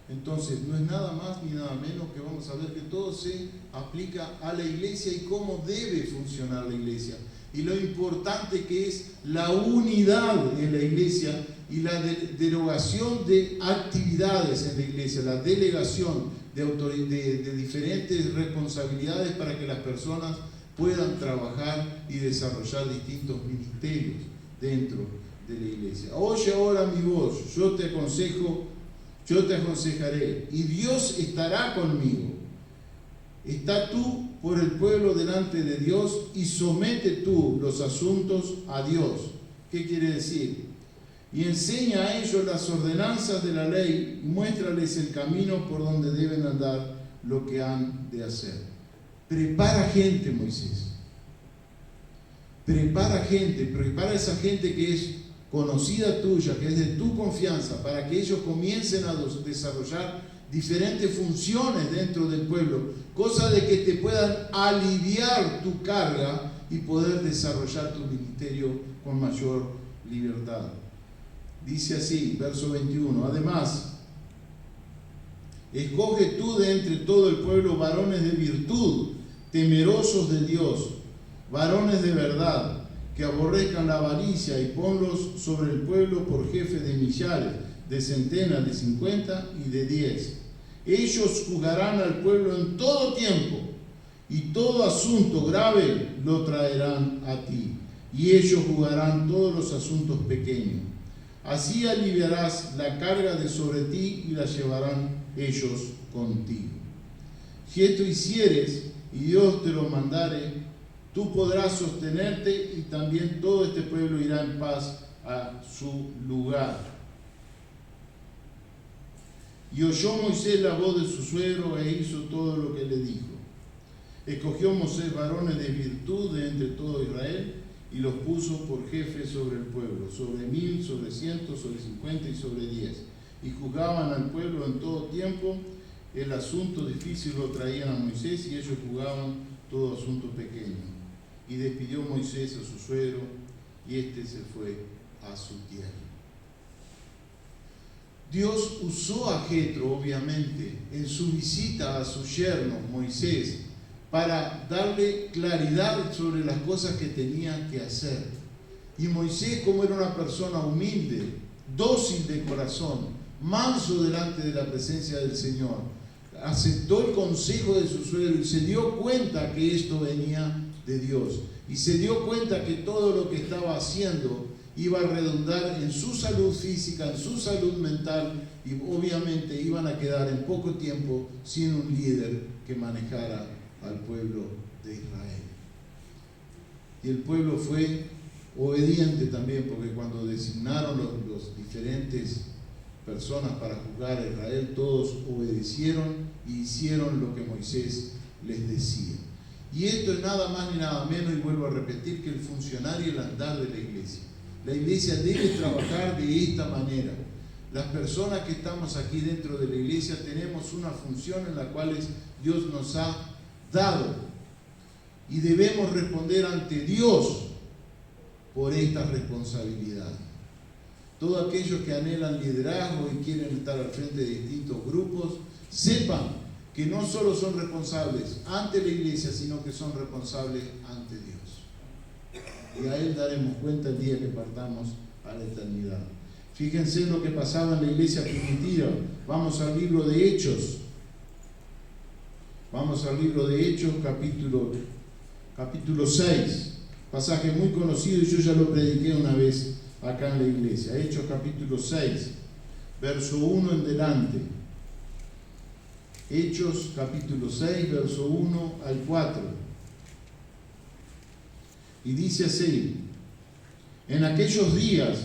Entonces, no es nada más ni nada menos que vamos a ver que todo se aplica a la iglesia y cómo debe funcionar la iglesia. Y lo importante que es la unidad en la iglesia y la derogación de actividades en la iglesia, la delegación de diferentes responsabilidades para que las personas puedan trabajar y desarrollar distintos ministerios dentro de la iglesia. Oye ahora mi voz, yo te aconsejaré, y Dios estará conmigo. Está tú por el pueblo delante de Dios y somete tú los asuntos a Dios. ¿Qué quiere decir? Y enseña a ellos las ordenanzas de la ley, muéstrales el camino por donde deben andar, lo que han de hacer. Prepara gente, Moisés. Prepara esa gente que es conocida tuya, que es de tu confianza, para que ellos comiencen a desarrollar diferentes funciones dentro del pueblo, cosa de que te puedan aliviar tu carga y poder desarrollar tu ministerio con mayor libertad. Dice así, verso 21, además, escoge tú de entre todo el pueblo varones de virtud, temerosos de Dios, varones de verdad, que aborrezcan la avaricia, y ponlos sobre el pueblo por jefes de millares, de centenas, de 50 y de 10. Ellos juzgarán al pueblo en todo tiempo, y todo asunto grave lo traerán a ti. y ellos juzgarán todos los asuntos pequeños. Así aliviarás la carga de sobre ti y la llevarán ellos contigo. Si esto hicieres y Dios te lo mandare, tú podrás sostenerte y también todo este pueblo irá en paz a su lugar. Y oyó Moisés la voz de su suegro e hizo todo lo que le dijo. Escogió Moisés varones de virtud de entre todo Israel y los puso por jefes sobre el pueblo, sobre 1000, sobre 100, sobre 50 y sobre 10. Y juzgaban al pueblo en todo tiempo. El asunto difícil lo traían a Moisés y ellos juzgaban todo asunto pequeño. Y despidió Moisés a su suegro y éste se fue a su tierra. Dios usó a Jetro, obviamente, en su visita a su yerno Moisés para darle claridad sobre las cosas que tenía que hacer. Y Moisés, como era una persona humilde, dócil de corazón, manso delante de la presencia del Señor, aceptó el consejo de su suegro y se dio cuenta que esto venía de Dios. Y se dio cuenta que todo lo que estaba haciendo iba a redundar en su salud física, en su salud mental, y obviamente iban a quedar en poco tiempo sin un líder que manejara al pueblo de Israel. Y el pueblo fue obediente también, porque cuando designaron los diferentes personas para juzgar a Israel, todos obedecieron y hicieron lo que Moisés les decía. Y esto es nada más ni nada menos, y vuelvo a repetir, que el funcionario y el andar de la iglesia. La iglesia debe trabajar de esta manera. Las personas que estamos aquí dentro de la iglesia tenemos una función en la cual Dios nos ha dado y debemos responder ante Dios por esta responsabilidad. Todos aquellos que anhelan liderazgo y quieren estar al frente de distintos grupos, sepan que no solo son responsables ante la iglesia, sino que son responsables ante Dios. Y a Él daremos cuenta el día que partamos a la eternidad. Fíjense en lo que pasaba en la iglesia primitiva. Vamos al libro de Hechos. Vamos al libro de Hechos, capítulo 6. Pasaje muy conocido y yo ya lo prediqué una vez acá en la iglesia. Hechos capítulo 6, verso 1 en delante. Hechos capítulo 6, verso 1 al 4. Y dice así: en aquellos días,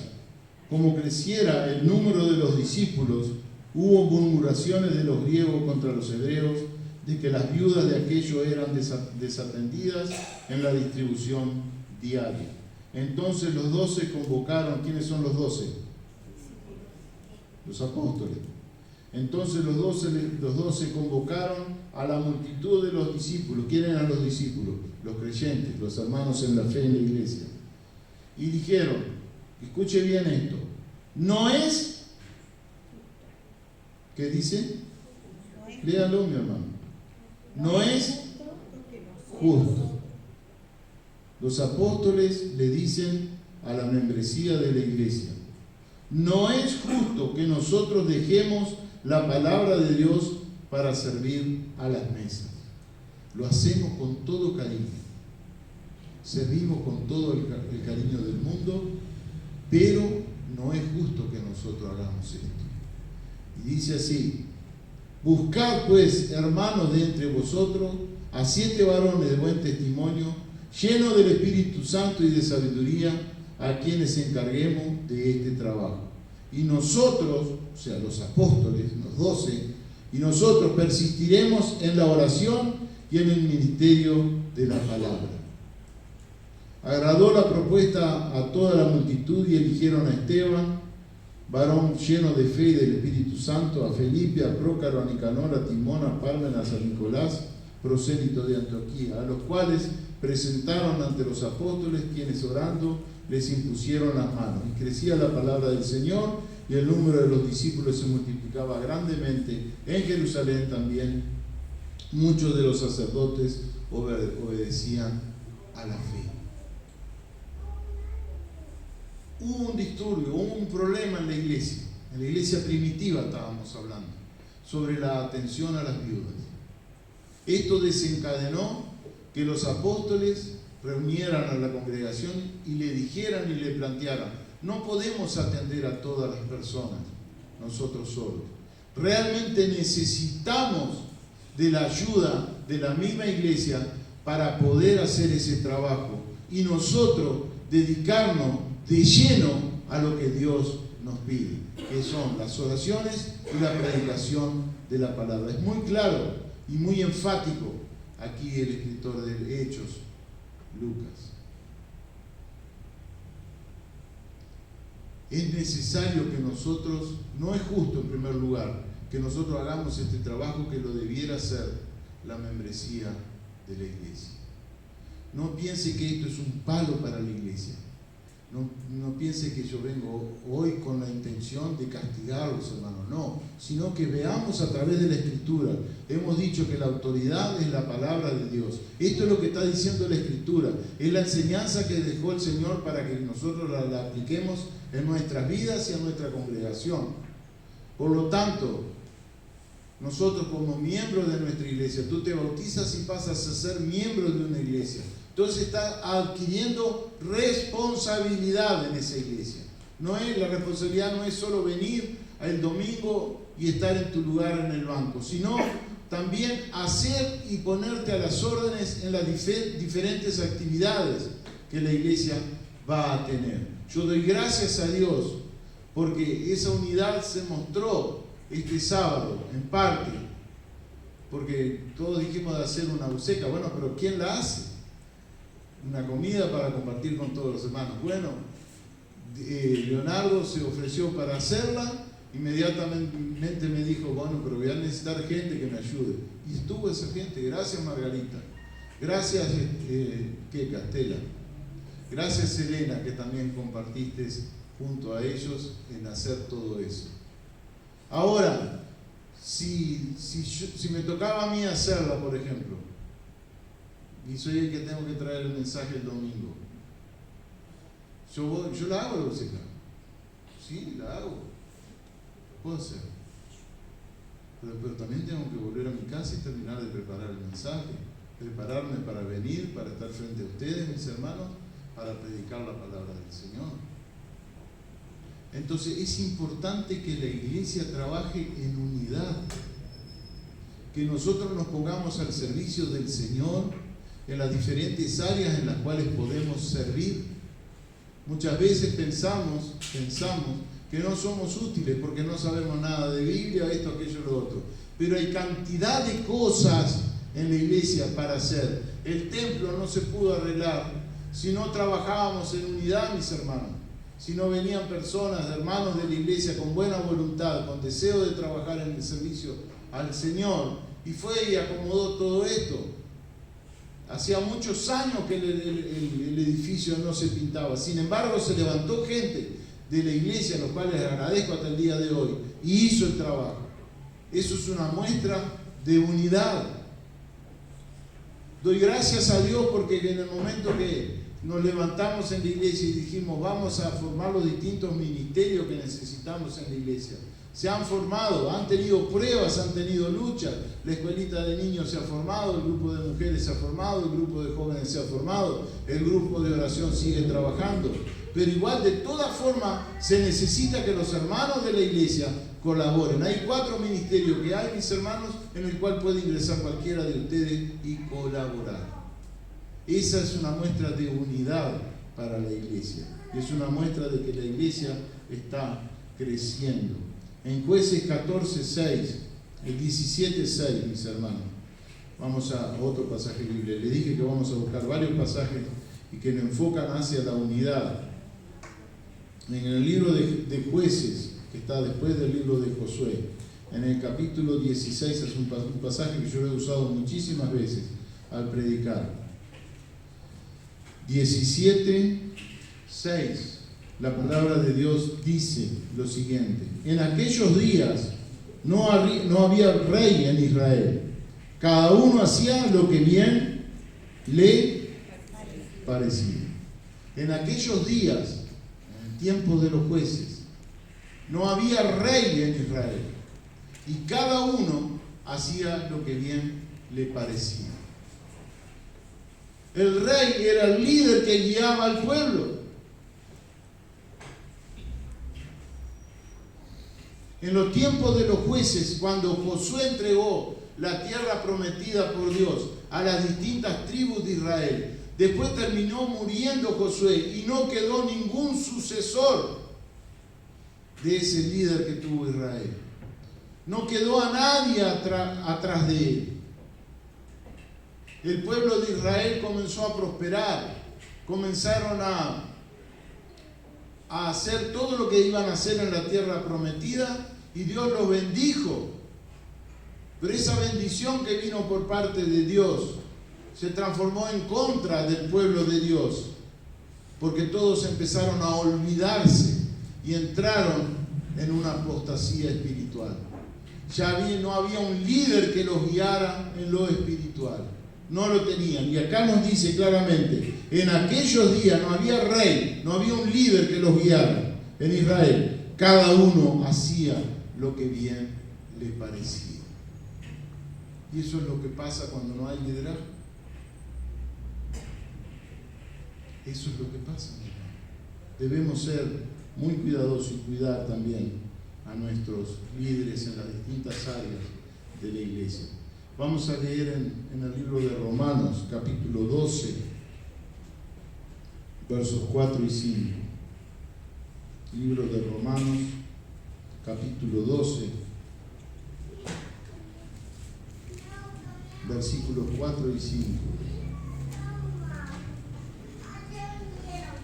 como creciera el número de los discípulos, hubo murmuraciones de los griegos contra los hebreos, de que las viudas de aquellos eran desatendidas en la distribución diaria. Entonces los 12 convocaron. ¿Quiénes son los 12? Los apóstoles. Entonces los 12 convocaron a la multitud de los discípulos. ¿Quiénes eran los discípulos? Los creyentes, los hermanos en la fe en la iglesia. Y dijeron, escuche bien esto, no es, ¿qué dice? Léalo, mi hermano. No es justo. Los apóstoles le dicen a la membresía de la iglesia, no es justo que nosotros dejemos la palabra de Dios para servir a las mesas. Lo hacemos con todo cariño, servimos con todo el cariño del mundo, pero no es justo que nosotros hagamos esto. Y dice así: buscad pues, hermanos, de entre vosotros a 7 varones de buen testimonio, llenos del Espíritu Santo y de sabiduría, a quienes encarguemos de este trabajo. Y nosotros, o sea, los apóstoles, los 12, y nosotros persistiremos en la oración y en el ministerio de la palabra. Agradó la propuesta a toda la multitud y eligieron a Esteban, varón lleno de fe y del Espíritu Santo, a Felipe, a Prócaro, a Nicanor, a Timón, a Pármenas, a Nicolás, prosélito de Antioquía, a los cuales presentaron ante los apóstoles, quienes orando les impusieron las manos. Y crecía la palabra del Señor, y el número de los discípulos se multiplicaba grandemente. En Jerusalén también muchos de los sacerdotes obedecían a la fe. Hubo un disturbio, hubo un problema en la iglesia primitiva estábamos hablando, sobre la atención a las viudas. Esto desencadenó que los apóstoles reunieran a la congregación y le dijeran y le plantearan: no podemos atender a todas las personas nosotros solos. Realmente necesitamos de la ayuda de la misma iglesia para poder hacer ese trabajo y nosotros dedicarnos de lleno a lo que Dios nos pide, que son las oraciones y la predicación de la palabra. Es muy claro y muy enfático aquí el escritor de Hechos, Lucas. Es necesario que nosotros, no es justo en primer lugar, que nosotros hagamos este trabajo que lo debiera hacer la membresía de la iglesia. No piense que esto es un palo para la iglesia. No piense que yo vengo hoy con la intención de castigarlos, hermanos. No, sino que veamos a través de la Escritura. Hemos dicho que la autoridad es la palabra de Dios. Esto es lo que está diciendo la Escritura. Es la enseñanza que dejó el Señor para que nosotros la apliquemos en nuestras vidas y en nuestra congregación. Por lo tanto, nosotros como miembros de nuestra iglesia, tú te bautizas y pasas a ser miembro de una iglesia. Entonces está adquiriendo responsabilidad en esa iglesia. La responsabilidad no es solo venir el domingo y estar en tu lugar en el banco, sino también hacer y ponerte a las órdenes en las diferentes actividades que la iglesia va a tener. Yo doy gracias a Dios porque esa unidad se mostró este sábado, en parte, porque todos dijimos de hacer una buceca. Bueno, pero ¿quién la hace? Una comida para compartir con todos los hermanos. Bueno, Leonardo se ofreció para hacerla, inmediatamente me dijo: bueno, pero voy a necesitar gente que me ayude. Y estuvo esa gente. Gracias, Margarita. Gracias, Castela. Gracias, Elena, que también compartiste junto a ellos en hacer todo eso. Ahora, si me tocaba a mí hacerla, por ejemplo, y soy el que tengo que traer el mensaje el domingo, yo la hago la buceca. Sí, la hago. Puedo hacer. Pero también tengo que volver a mi casa y terminar de preparar el mensaje, prepararme para venir, para estar frente a ustedes, mis hermanos, para predicar la palabra del Señor. Entonces es importante que la iglesia trabaje en unidad, que nosotros nos pongamos al servicio del Señor en las diferentes áreas en las cuales podemos servir. Muchas veces pensamos que no somos útiles porque no sabemos nada de Biblia, esto, aquello, lo otro. Pero hay cantidad de cosas en la iglesia para hacer. El templo no se pudo arreglar si no trabajábamos en unidad, mis hermanos. Si no venían personas, hermanos de la iglesia con buena voluntad, con deseo de trabajar en el servicio al Señor, y fue y acomodó todo esto. Hacía muchos años que el edificio no se pintaba. Sin embargo, se levantó gente de la iglesia, a los cuales les agradezco hasta el día de hoy, y hizo el trabajo. Eso es una muestra de unidad. Doy gracias a Dios porque en el momento que nos levantamos en la iglesia y dijimos: vamos a formar los distintos ministerios que necesitamos en la iglesia, se han formado, han tenido pruebas, han tenido luchas. La escuelita de niños se ha formado, el grupo de mujeres se ha formado, el grupo de jóvenes se ha formado, el grupo de oración sigue trabajando. Pero igual, de toda forma, se necesita que los hermanos de la iglesia colaboren. Hay 4 ministerios que hay, mis hermanos, en el cual puede ingresar cualquiera de ustedes y colaborar. Esa es una muestra de unidad para la iglesia. Es una muestra de que la iglesia está creciendo. En Jueces 14:6, el 17:6, mis hermanos. Vamos a otro pasaje bíblico. Le dije que vamos a buscar varios pasajes y que nos enfocan hacia la unidad. En el libro de Jueces, que está después del libro de Josué, en el capítulo 16, es un pasaje que yo he usado muchísimas veces al predicar. 17:6, la palabra de Dios dice lo siguiente: en aquellos días no había rey en Israel, cada uno hacía lo que bien le parecía. En aquellos días, en el tiempo de los jueces, no había rey en Israel y cada uno hacía lo que bien le parecía. El rey era el líder que guiaba al pueblo. En los tiempos de los jueces, cuando Josué entregó la tierra prometida por Dios a las distintas tribus de Israel, después terminó muriendo Josué y no quedó ningún sucesor de ese líder que tuvo Israel. No quedó a nadie atrás de él. El pueblo de Israel comenzó a prosperar, comenzaron a hacer todo lo que iban a hacer en la tierra prometida y Dios los bendijo. Pero esa bendición que vino por parte de Dios se transformó en contra del pueblo de Dios, porque todos empezaron a olvidarse y entraron en una apostasía espiritual. No había un líder que los guiara en lo espiritual. No lo tenían. Y acá nos dice claramente, en aquellos días no había rey, no había un líder que los guiara en Israel. Cada uno hacía lo que bien le parecía. Y eso es lo que pasa cuando no hay liderazgo. Eso es lo que pasa, mi hermano. Debemos ser muy cuidadosos y cuidar también a nuestros líderes en las distintas áreas de la iglesia. Vamos a leer en el libro de Romanos, capítulo 12, versos 4 y 5. Libro de Romanos, capítulo 12, versículos 4 y 5.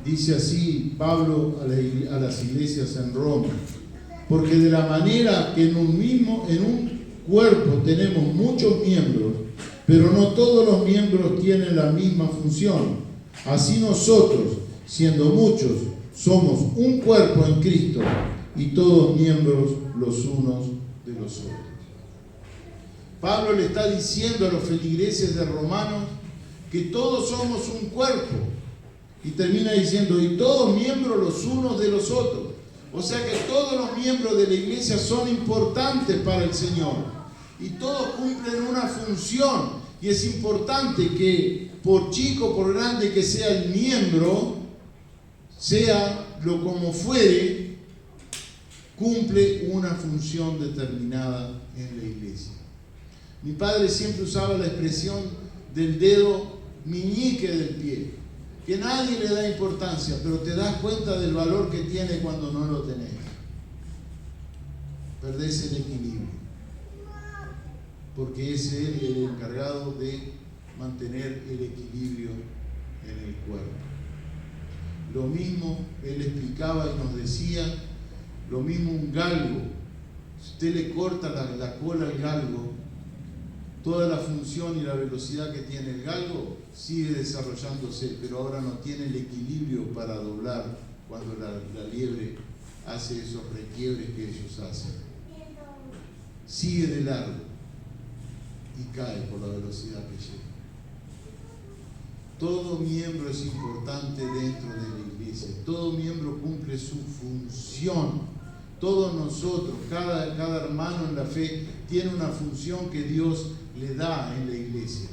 Dice así Pablo a las iglesias en Roma: porque de la manera que en un cuerpo tenemos muchos miembros, pero no todos los miembros tienen la misma función. Así nosotros, siendo muchos, somos un cuerpo en Cristo y todos miembros los unos de los otros. Pablo le está diciendo a los feligreses de Romanos que todos somos un cuerpo. Y termina diciendo, y todos miembros los unos de los otros. O sea que todos los miembros de la iglesia son importantes para el Señor. Y todos cumplen una función. Y es importante que, por chico, por grande que sea el miembro, sea lo como fuere, cumple una función determinada en la iglesia. Mi padre siempre usaba la expresión del dedo meñique del pie, que nadie le da importancia, pero te das cuenta del valor que tiene cuando no lo tenés. Perdés el equilibrio, porque es él el encargado de mantener el equilibrio en el cuerpo. Lo mismo él explicaba y nos decía, lo mismo un galgo. Si usted le corta la cola al galgo, toda la función y la velocidad que tiene el galgo sigue desarrollándose, pero ahora no tiene el equilibrio para doblar cuando la liebre hace esos requiebres que ellos hacen. Sigue de largo y cae por la velocidad que llega. Todo miembro es importante dentro de la iglesia. Todo miembro cumple su función. Todos nosotros, cada hermano en la fe, tiene una función que Dios le da en la iglesia.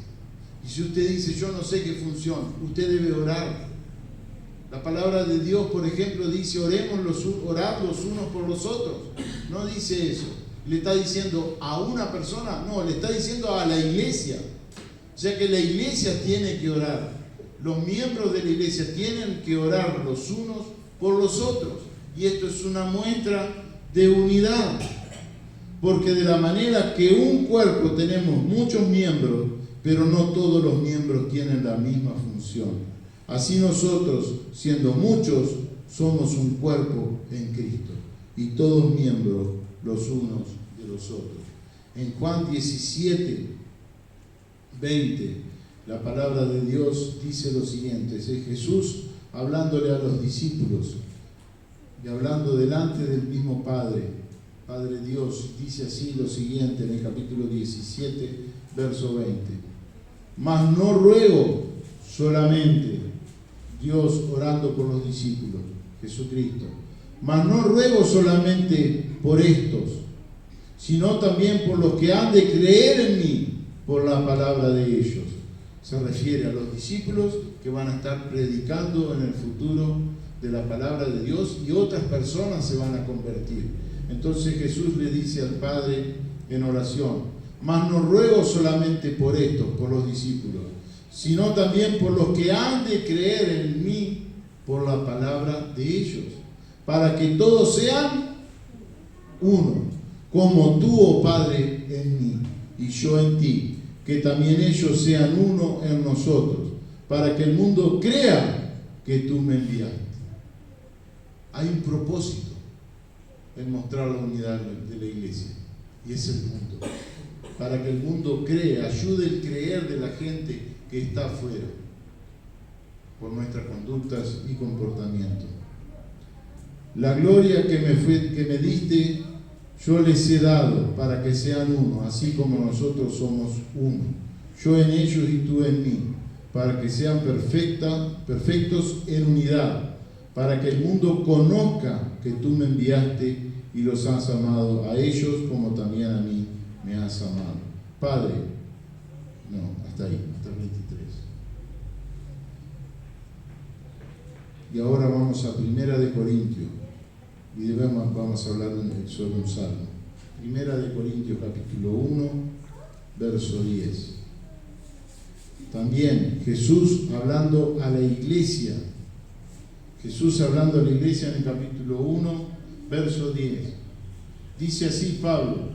Y si usted dice, yo no sé qué función, usted debe orar. La palabra de Dios, por ejemplo, dice, orad los unos por los otros. No dice eso. ¿Le está diciendo a una persona? No, le está diciendo a la iglesia. O sea que la iglesia tiene que orar. Los miembros de la iglesia tienen que orar los unos por los otros. Y esto es una muestra de unidad. Porque de la manera que un cuerpo tenemos muchos miembros, pero no todos los miembros tienen la misma función. Así nosotros, siendo muchos, somos un cuerpo en Cristo. Y todos miembros los unos de los otros. En Juan 17, 20, la palabra de Dios dice lo siguiente. Es Jesús hablándole a los discípulos y hablando delante del mismo Padre Dios, dice así lo siguiente en el capítulo 17, verso 20. Mas no ruego solamente, Dios orando por los discípulos, Jesucristo, mas no ruego solamente por estos, sino también por los que han de creer en mí por la palabra de ellos, Se refiere a los discípulos que van a estar predicando en el futuro de la palabra de Dios y otras personas se van a convertir. Entonces Jesús le dice al Padre en oración: mas no ruego solamente por estos, por los discípulos, sino también por los que han de creer en mí por la palabra de ellos, para que todos sean uno, como tú, oh Padre, en mí y yo en ti, que también ellos sean uno en nosotros, para que el mundo crea que tú me enviaste. Hay un propósito en mostrar la unidad de la iglesia, y es el mundo, para que el mundo crea, ayude el creer de la gente que está afuera, por nuestras conductas y comportamientos. La gloria que me diste, yo les he dado para que sean uno, así como nosotros somos uno. Yo en ellos y tú en mí, para que sean perfectos en unidad, para que el mundo conozca que tú me enviaste y los has amado a ellos como también a mí me has amado. Padre, no, hasta ahí, hasta el 23. Y ahora vamos a 1 de Corintios. Y vamos a hablar sobre un salmo. 1 de Corintios capítulo 1, verso 10. También Jesús hablando a la iglesia. Jesús hablando a la iglesia en el capítulo 1, verso 10. Dice así Pablo: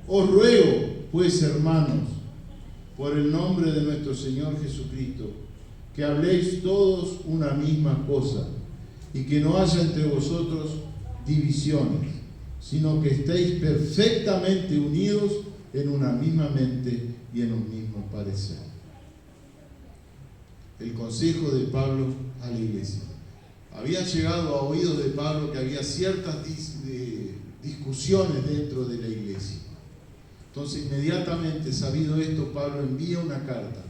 os ruego, pues, hermanos, por el nombre de nuestro Señor Jesucristo, que habléis todos una misma cosa, y que no haya entre vosotros divisiones, sino que estéis perfectamente unidos en una misma mente y en un mismo parecer. El consejo de Pablo a la iglesia. Había llegado a oídos de Pablo que había ciertas discusiones dentro de la iglesia. Entonces, inmediatamente sabido esto, Pablo envía una carta,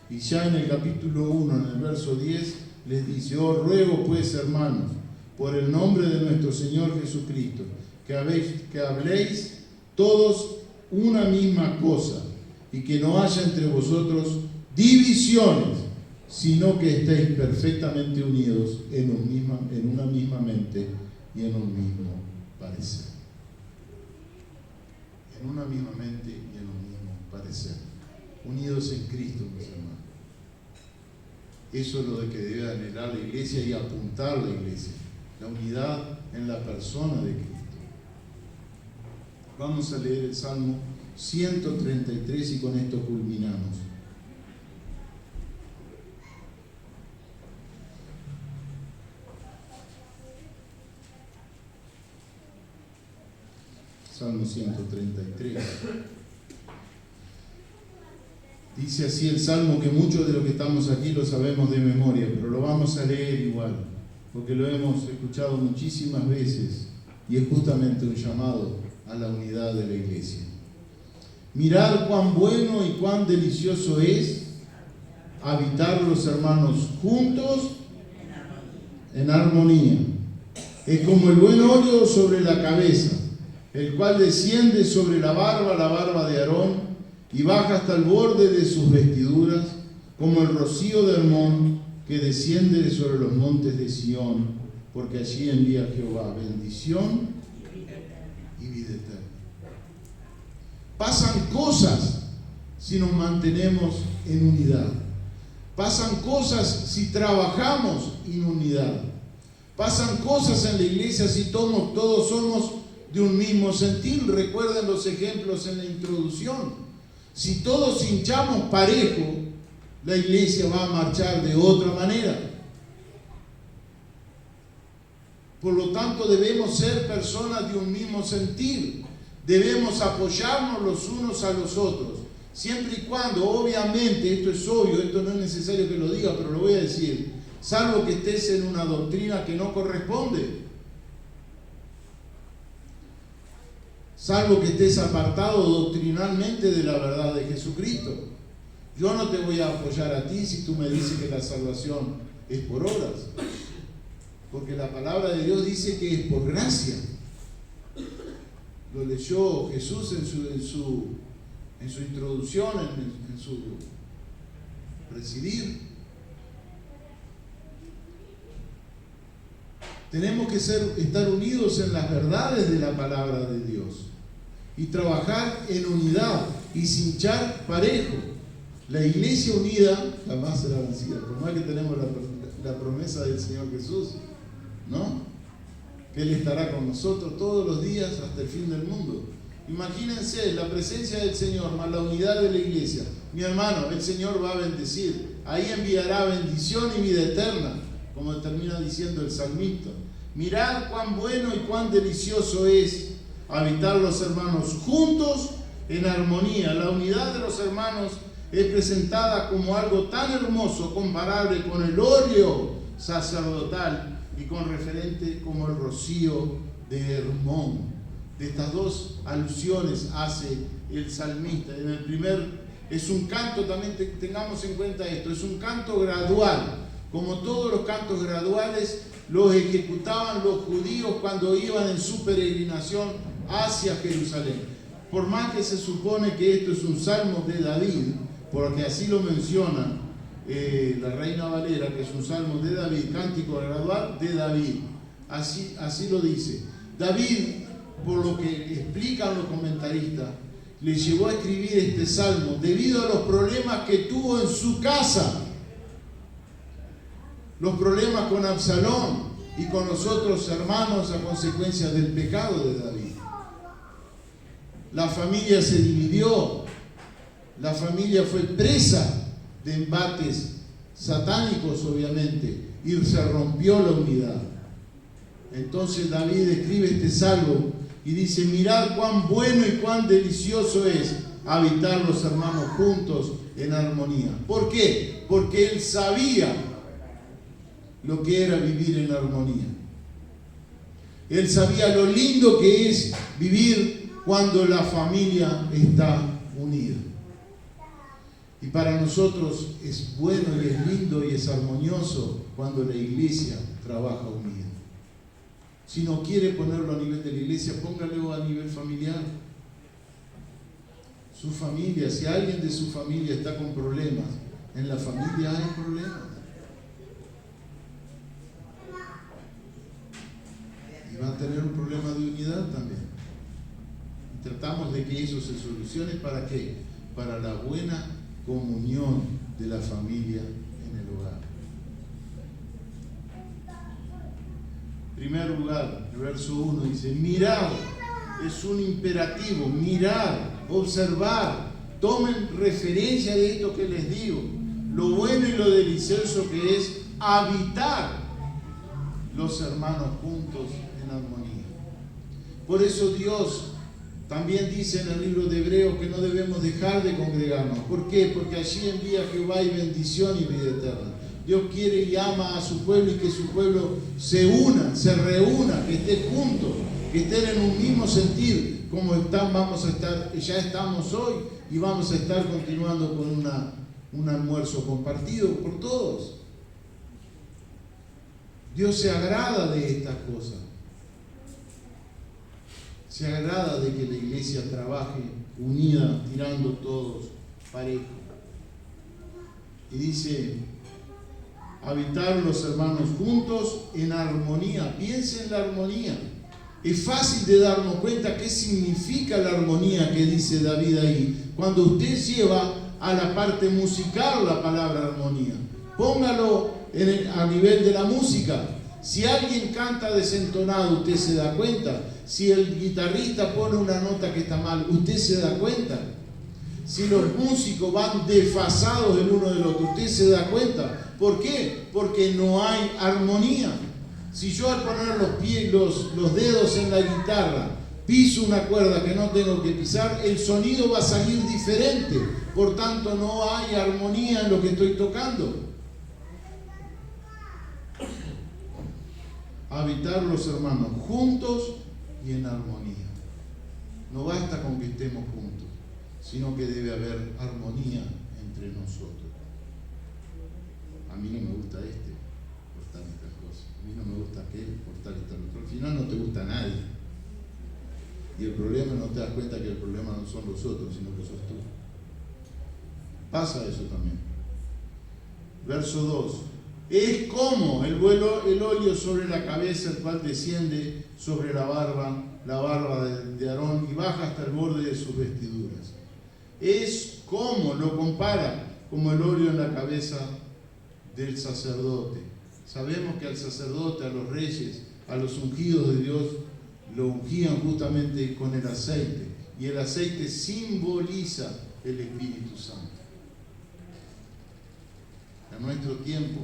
y ya en el capítulo 1, en el verso 10, les dice: os ruego, pues, hermanos, por el nombre de nuestro Señor Jesucristo, que habléis todos una misma cosa, y que no haya entre vosotros divisiones, sino que estéis perfectamente unidos en una misma mente y en un mismo parecer. En una misma mente y en un mismo parecer. Unidos en Cristo, mis hermanos. Eso es lo de que debe anhelar la iglesia y apuntar la iglesia. La unidad en la persona de Cristo. Vamos a leer el Salmo 133 y con esto culminamos. Salmo 133. Dice así el Salmo, que muchos de los que estamos aquí lo sabemos de memoria, pero lo vamos a leer igual, porque lo hemos escuchado muchísimas veces y es justamente un llamado a la unidad de la iglesia. Mirad cuán bueno y cuán delicioso es habitar los hermanos juntos en armonía. Es como el buen óleo sobre la cabeza, el cual desciende sobre la barba de Aarón, y baja hasta el borde de sus vestiduras, como el rocío de Hermón que desciende sobre los montes de Sión, porque allí envía Jehová bendición y vida eterna. Pasan cosas si nos mantenemos en unidad. Pasan cosas si trabajamos en unidad. Pasan cosas en la iglesia si todos somos de un mismo sentir. Recuerden los ejemplos en la introducción. Si todos hinchamos parejo, la iglesia va a marchar de otra manera. Por lo tanto, debemos ser personas de un mismo sentir. Debemos apoyarnos los unos a los otros. Siempre y cuando, obviamente, esto es obvio, esto no es necesario que lo diga, pero lo voy a decir, salvo que estés en una doctrina que no corresponde. Salvo que estés apartado doctrinalmente de la verdad de Jesucristo. Yo no te voy a apoyar a ti si tú me dices que la salvación es por obras. Porque la palabra de Dios dice que es por gracia. Lo leyó Jesús en su introducción, presidir. Tenemos que estar unidos en las verdades de la palabra de Dios y trabajar en unidad y cinchar parejo. La iglesia unida jamás será vencida, por más que tenemos la promesa del Señor Jesús, ¿no? Que Él estará con nosotros todos los días hasta el fin del mundo. Imagínense la presencia del Señor más la unidad de la iglesia. Mi hermano, el Señor va a bendecir. Ahí enviará bendición y vida eterna, como termina diciendo el salmista. Mirad cuán bueno y cuán delicioso es habitar los hermanos juntos en armonía. La unidad de los hermanos es presentada como algo tan hermoso, comparable con el óleo sacerdotal y con referente como el rocío de Hermón. De estas dos alusiones hace el salmista. En el primer es un canto, también tengamos en cuenta esto, es un canto gradual. Como todos los cantos graduales, los ejecutaban los judíos cuando iban en su peregrinación hacia Jerusalén. Por más que se supone que esto es un salmo de David, porque así lo menciona la Reina Valera, que es un salmo de David, cántico gradual de David. Así lo dice. David, por lo que explican los comentaristas, le llevó a escribir este salmo debido a los problemas que tuvo en su casa. Los problemas con Absalón y con los otros hermanos a consecuencia del pecado de David. La familia se dividió, la familia fue presa de embates satánicos, obviamente, y se rompió la unidad. Entonces David escribe este salmo y dice: mirad cuán bueno y cuán delicioso es habitar los hermanos juntos en armonía. ¿Por qué? Porque él sabía lo que era vivir en armonía. Él sabía lo lindo que es vivir cuando la familia está unida. Y para nosotros es bueno y es lindo y es armonioso cuando la iglesia trabaja unida. Si no quiere ponerlo a nivel de la iglesia, póngalo a nivel familiar. Su familia, si alguien de su familia está con problemas, en la familia hay problemas. Y va a tener un problema de unidad también. Y tratamos de que eso se solucione. ¿Para qué? Para la buena comunión de la familia en el hogar. En primer lugar, el verso 1 dice: mirad, es un imperativo, mirar, observar, tomen referencia de esto que les digo, lo bueno y lo delicioso que es habitar los hermanos juntos en armonía. Por eso Dios también dice en el libro de Hebreos que no debemos dejar de congregarnos. ¿Por qué? Porque allí envía Jehová y bendición y vida eterna. Dios quiere y ama a su pueblo y que su pueblo se una, se reúna, que esté juntos, que estén en un mismo sentir, como vamos a estar, ya estamos hoy y vamos a estar continuando con un almuerzo compartido por todos. Dios se agrada de estas cosas. Se agrada de que la iglesia trabaje unida, tirando todos parejo. Y dice: habitar los hermanos juntos en armonía. Piensa en la armonía. Es fácil de darnos cuenta qué significa la armonía que dice David ahí. Cuando usted lleva a la parte musical la palabra armonía, póngalo a nivel de la música. Si alguien canta desentonado, usted se da cuenta. Si el guitarrista pone una nota que está mal, usted se da cuenta. Si los músicos van desfasados el uno del otro, usted se da cuenta. ¿Por qué? Porque no hay armonía. Si yo al poner los dedos en la guitarra piso una cuerda que no tengo que pisar, el sonido va a salir diferente. Por tanto, no hay armonía en lo que estoy tocando. Habitar los hermanos juntos y en armonía. No basta con que estemos juntos, sino que debe haber armonía entre nosotros. A mí no me gusta por tal estas cosas. A mí no me gusta aquel por tal estas cosas. Al final no te gusta a nadie. Y el problema, no te das cuenta que el problema no son los otros, sino que sos tú. Pasa eso también. Verso 2. Es como el óleo sobre la cabeza, el cual desciende sobre la barba de Aarón y baja hasta el borde de sus vestiduras. Es como, lo compara, como el óleo en la cabeza del sacerdote. Sabemos que al sacerdote, a los reyes, a los ungidos de Dios, lo ungían justamente con el aceite. Y el aceite simboliza el Espíritu Santo. En nuestro tiempo,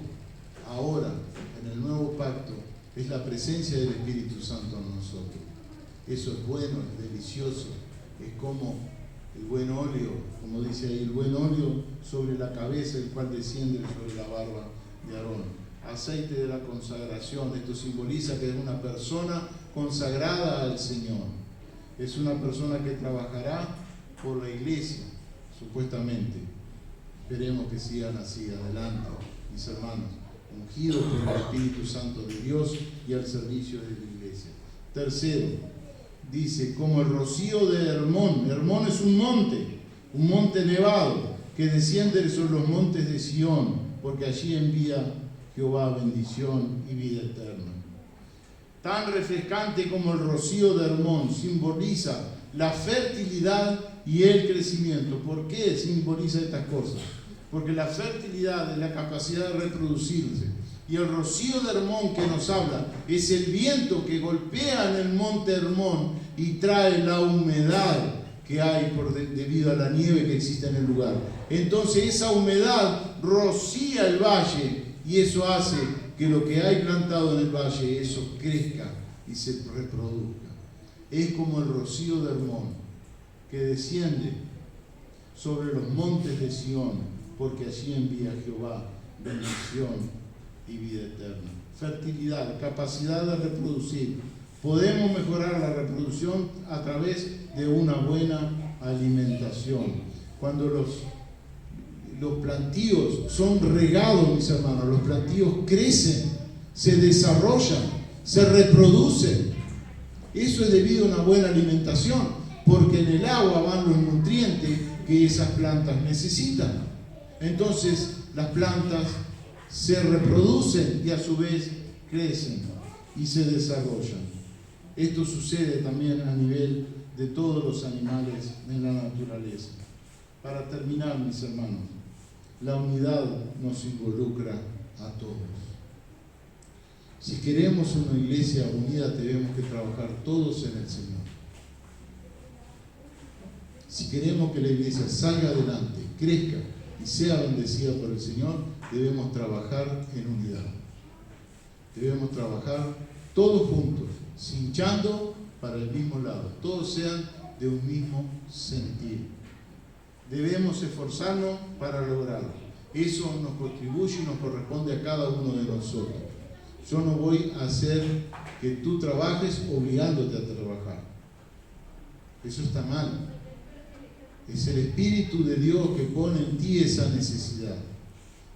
ahora, en el nuevo pacto, es la presencia del Espíritu Santo en nosotros. Eso es bueno, es delicioso. Es como el buen óleo, como dice ahí, el buen óleo sobre la cabeza, el cual desciende sobre la barba de Aarón. Aceite de la consagración. Esto simboliza que es una persona consagrada al Señor. Es una persona que trabajará por la iglesia, supuestamente. Esperemos que sigan así adelante, mis hermanos, ungidos por el Espíritu Santo de Dios y al servicio de la iglesia. Tercero, dice, como el rocío de Hermón. Hermón es un monte nevado que desciende sobre los montes de Sión, porque allí envía Jehová bendición y vida eterna. Tan refrescante como el rocío de Hermón simboliza la fertilidad y el crecimiento. ¿Por qué simboliza estas cosas? Porque la fertilidad es la capacidad de reproducirse. Y el rocío de Hermón que nos habla es el viento que golpea en el monte Hermón y trae la humedad que hay debido a la nieve que existe en el lugar. Entonces esa humedad rocía el valle y eso hace que lo que hay plantado en el valle, eso crezca y se reproduzca. Es como el rocío de Hermón que desciende sobre los montes de Sión, porque allí envía Jehová bendición y vida eterna. Fertilidad, capacidad de reproducir. Podemos mejorar la reproducción a través de una buena alimentación. Cuando los plantíos son regados, mis hermanos, los plantíos crecen, se desarrollan, se reproducen. Eso es debido a una buena alimentación, porque en el agua van los nutrientes que esas plantas necesitan. Entonces las plantas se reproducen y a su vez crecen y se desarrollan. Esto sucede también a nivel de todos los animales en la naturaleza. Para terminar, mis hermanos, la unidad nos involucra a todos. Si queremos una iglesia unida, tenemos que trabajar todos en el Señor. Si queremos que la iglesia salga adelante, crezca y sea bendecida por el Señor, debemos trabajar en unidad. Debemos trabajar todos juntos, cinchando para el mismo lado, todos sean de un mismo sentir. Debemos esforzarnos para lograrlo. Eso nos contribuye y nos corresponde a cada uno de nosotros. Yo no voy a hacer que tú trabajes obligándote a trabajar. Eso está mal. Es el Espíritu de Dios que pone en ti esa necesidad.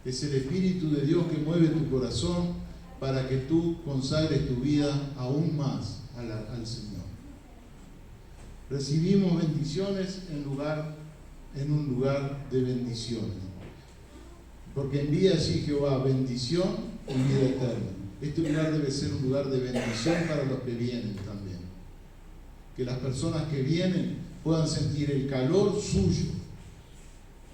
Es el Espíritu de Dios que mueve tu corazón para que tú consagres tu vida aún más al Señor. Recibimos bendiciones en un lugar de bendiciones. Porque envía allí Jehová bendición y vida eterna. Este lugar debe ser un lugar de bendición para los que vienen también. Que las personas que vienen puedan sentir el calor suyo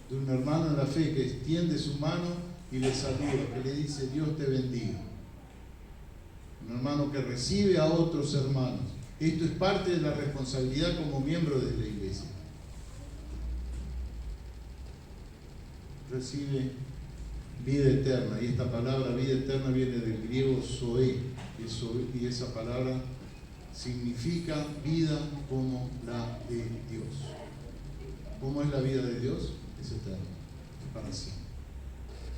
de un hermano en la fe que extiende su mano y le saluda, que le dice Dios te bendiga. Un hermano que recibe a otros hermanos. Esto es parte de la responsabilidad como miembro de la iglesia. Recibe vida eterna, y esta palabra vida eterna viene del griego zoe, y esa palabra significa vida como la de Dios. ¿Cómo es la vida de Dios? Es eterna, es para siempre.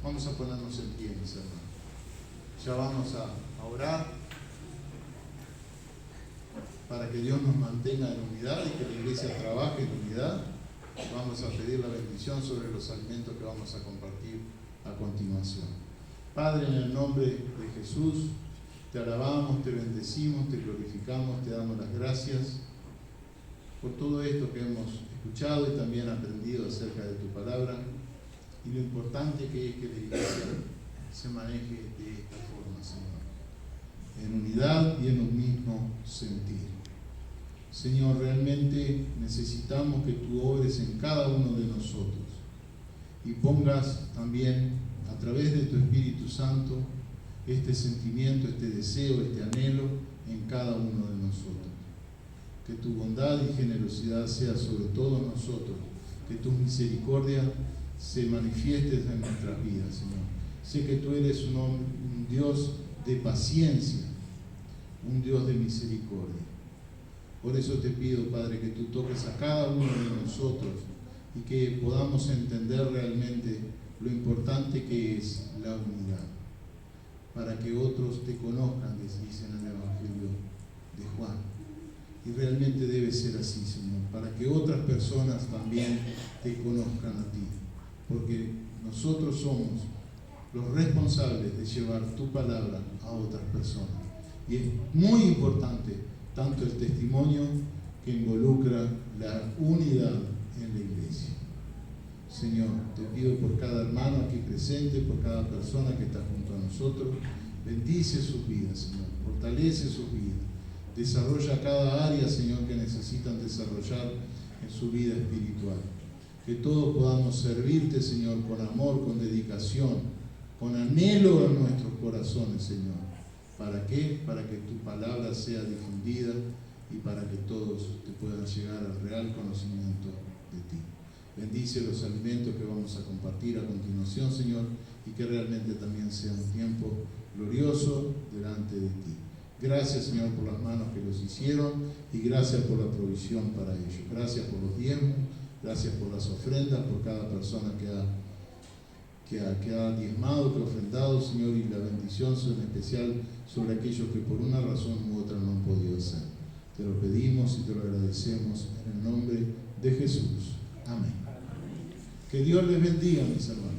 Vamos a ponernos en pie, mis hermanos. Ya vamos a orar para que Dios nos mantenga en unidad y que la iglesia trabaje en unidad. Vamos a pedir la bendición sobre los alimentos que vamos a compartir a continuación. Padre, en el nombre de Jesús, te alabamos, te bendecimos, te glorificamos, te damos las gracias por todo esto que hemos escuchado y también aprendido acerca de tu palabra. y lo importante que es que la iglesia se maneje de esta forma, Señor, en unidad y en un mismo sentir. Señor, realmente necesitamos que tú obres en cada uno de nosotros y pongas también a través de tu Espíritu Santo este sentimiento, este deseo, este anhelo en cada uno de nosotros. Que tu bondad y generosidad sea sobre todos nosotros, que tu misericordia se manifieste en nuestras vidas, Señor. Sé que tú eres un Dios de paciencia, un Dios de misericordia. Por eso te pido, Padre, que tú toques a cada uno de nosotros y que podamos entender realmente lo importante que es la unidad, para que otros te conozcan, dice en el Evangelio de Juan. Y realmente debe ser así, Señor, para que otras personas también te conozcan a ti, porque nosotros somos los responsables de llevar tu palabra a otras personas. Y es muy importante tanto el testimonio que involucra la unidad en la iglesia. Señor, te pido por cada hermano aquí presente, por cada persona que está junto a nosotros, bendice sus vidas, Señor, fortalece sus vidas, desarrolla cada área, Señor, que necesitan desarrollar en su vida espiritual. Que todos podamos servirte, Señor, con amor, con dedicación, con anhelo en nuestros corazones, Señor. ¿Para qué? Para que tu palabra sea difundida y para que todos te puedan llegar al real conocimiento de ti. Bendice los alimentos que vamos a compartir a continuación, Señor, y que realmente también sea un tiempo glorioso delante de ti. Gracias, Señor, por las manos que los hicieron y gracias por la provisión para ellos. Gracias por los diezmos, gracias por las ofrendas, por cada persona que ha diezmado, que ha ofrendado, Señor, y la bendición en especial sobre aquellos que por una razón u otra no han podido hacer. Te lo pedimos y te lo agradecemos en el nombre de Jesús. Amén. Que Dios les bendiga, mis hermanos.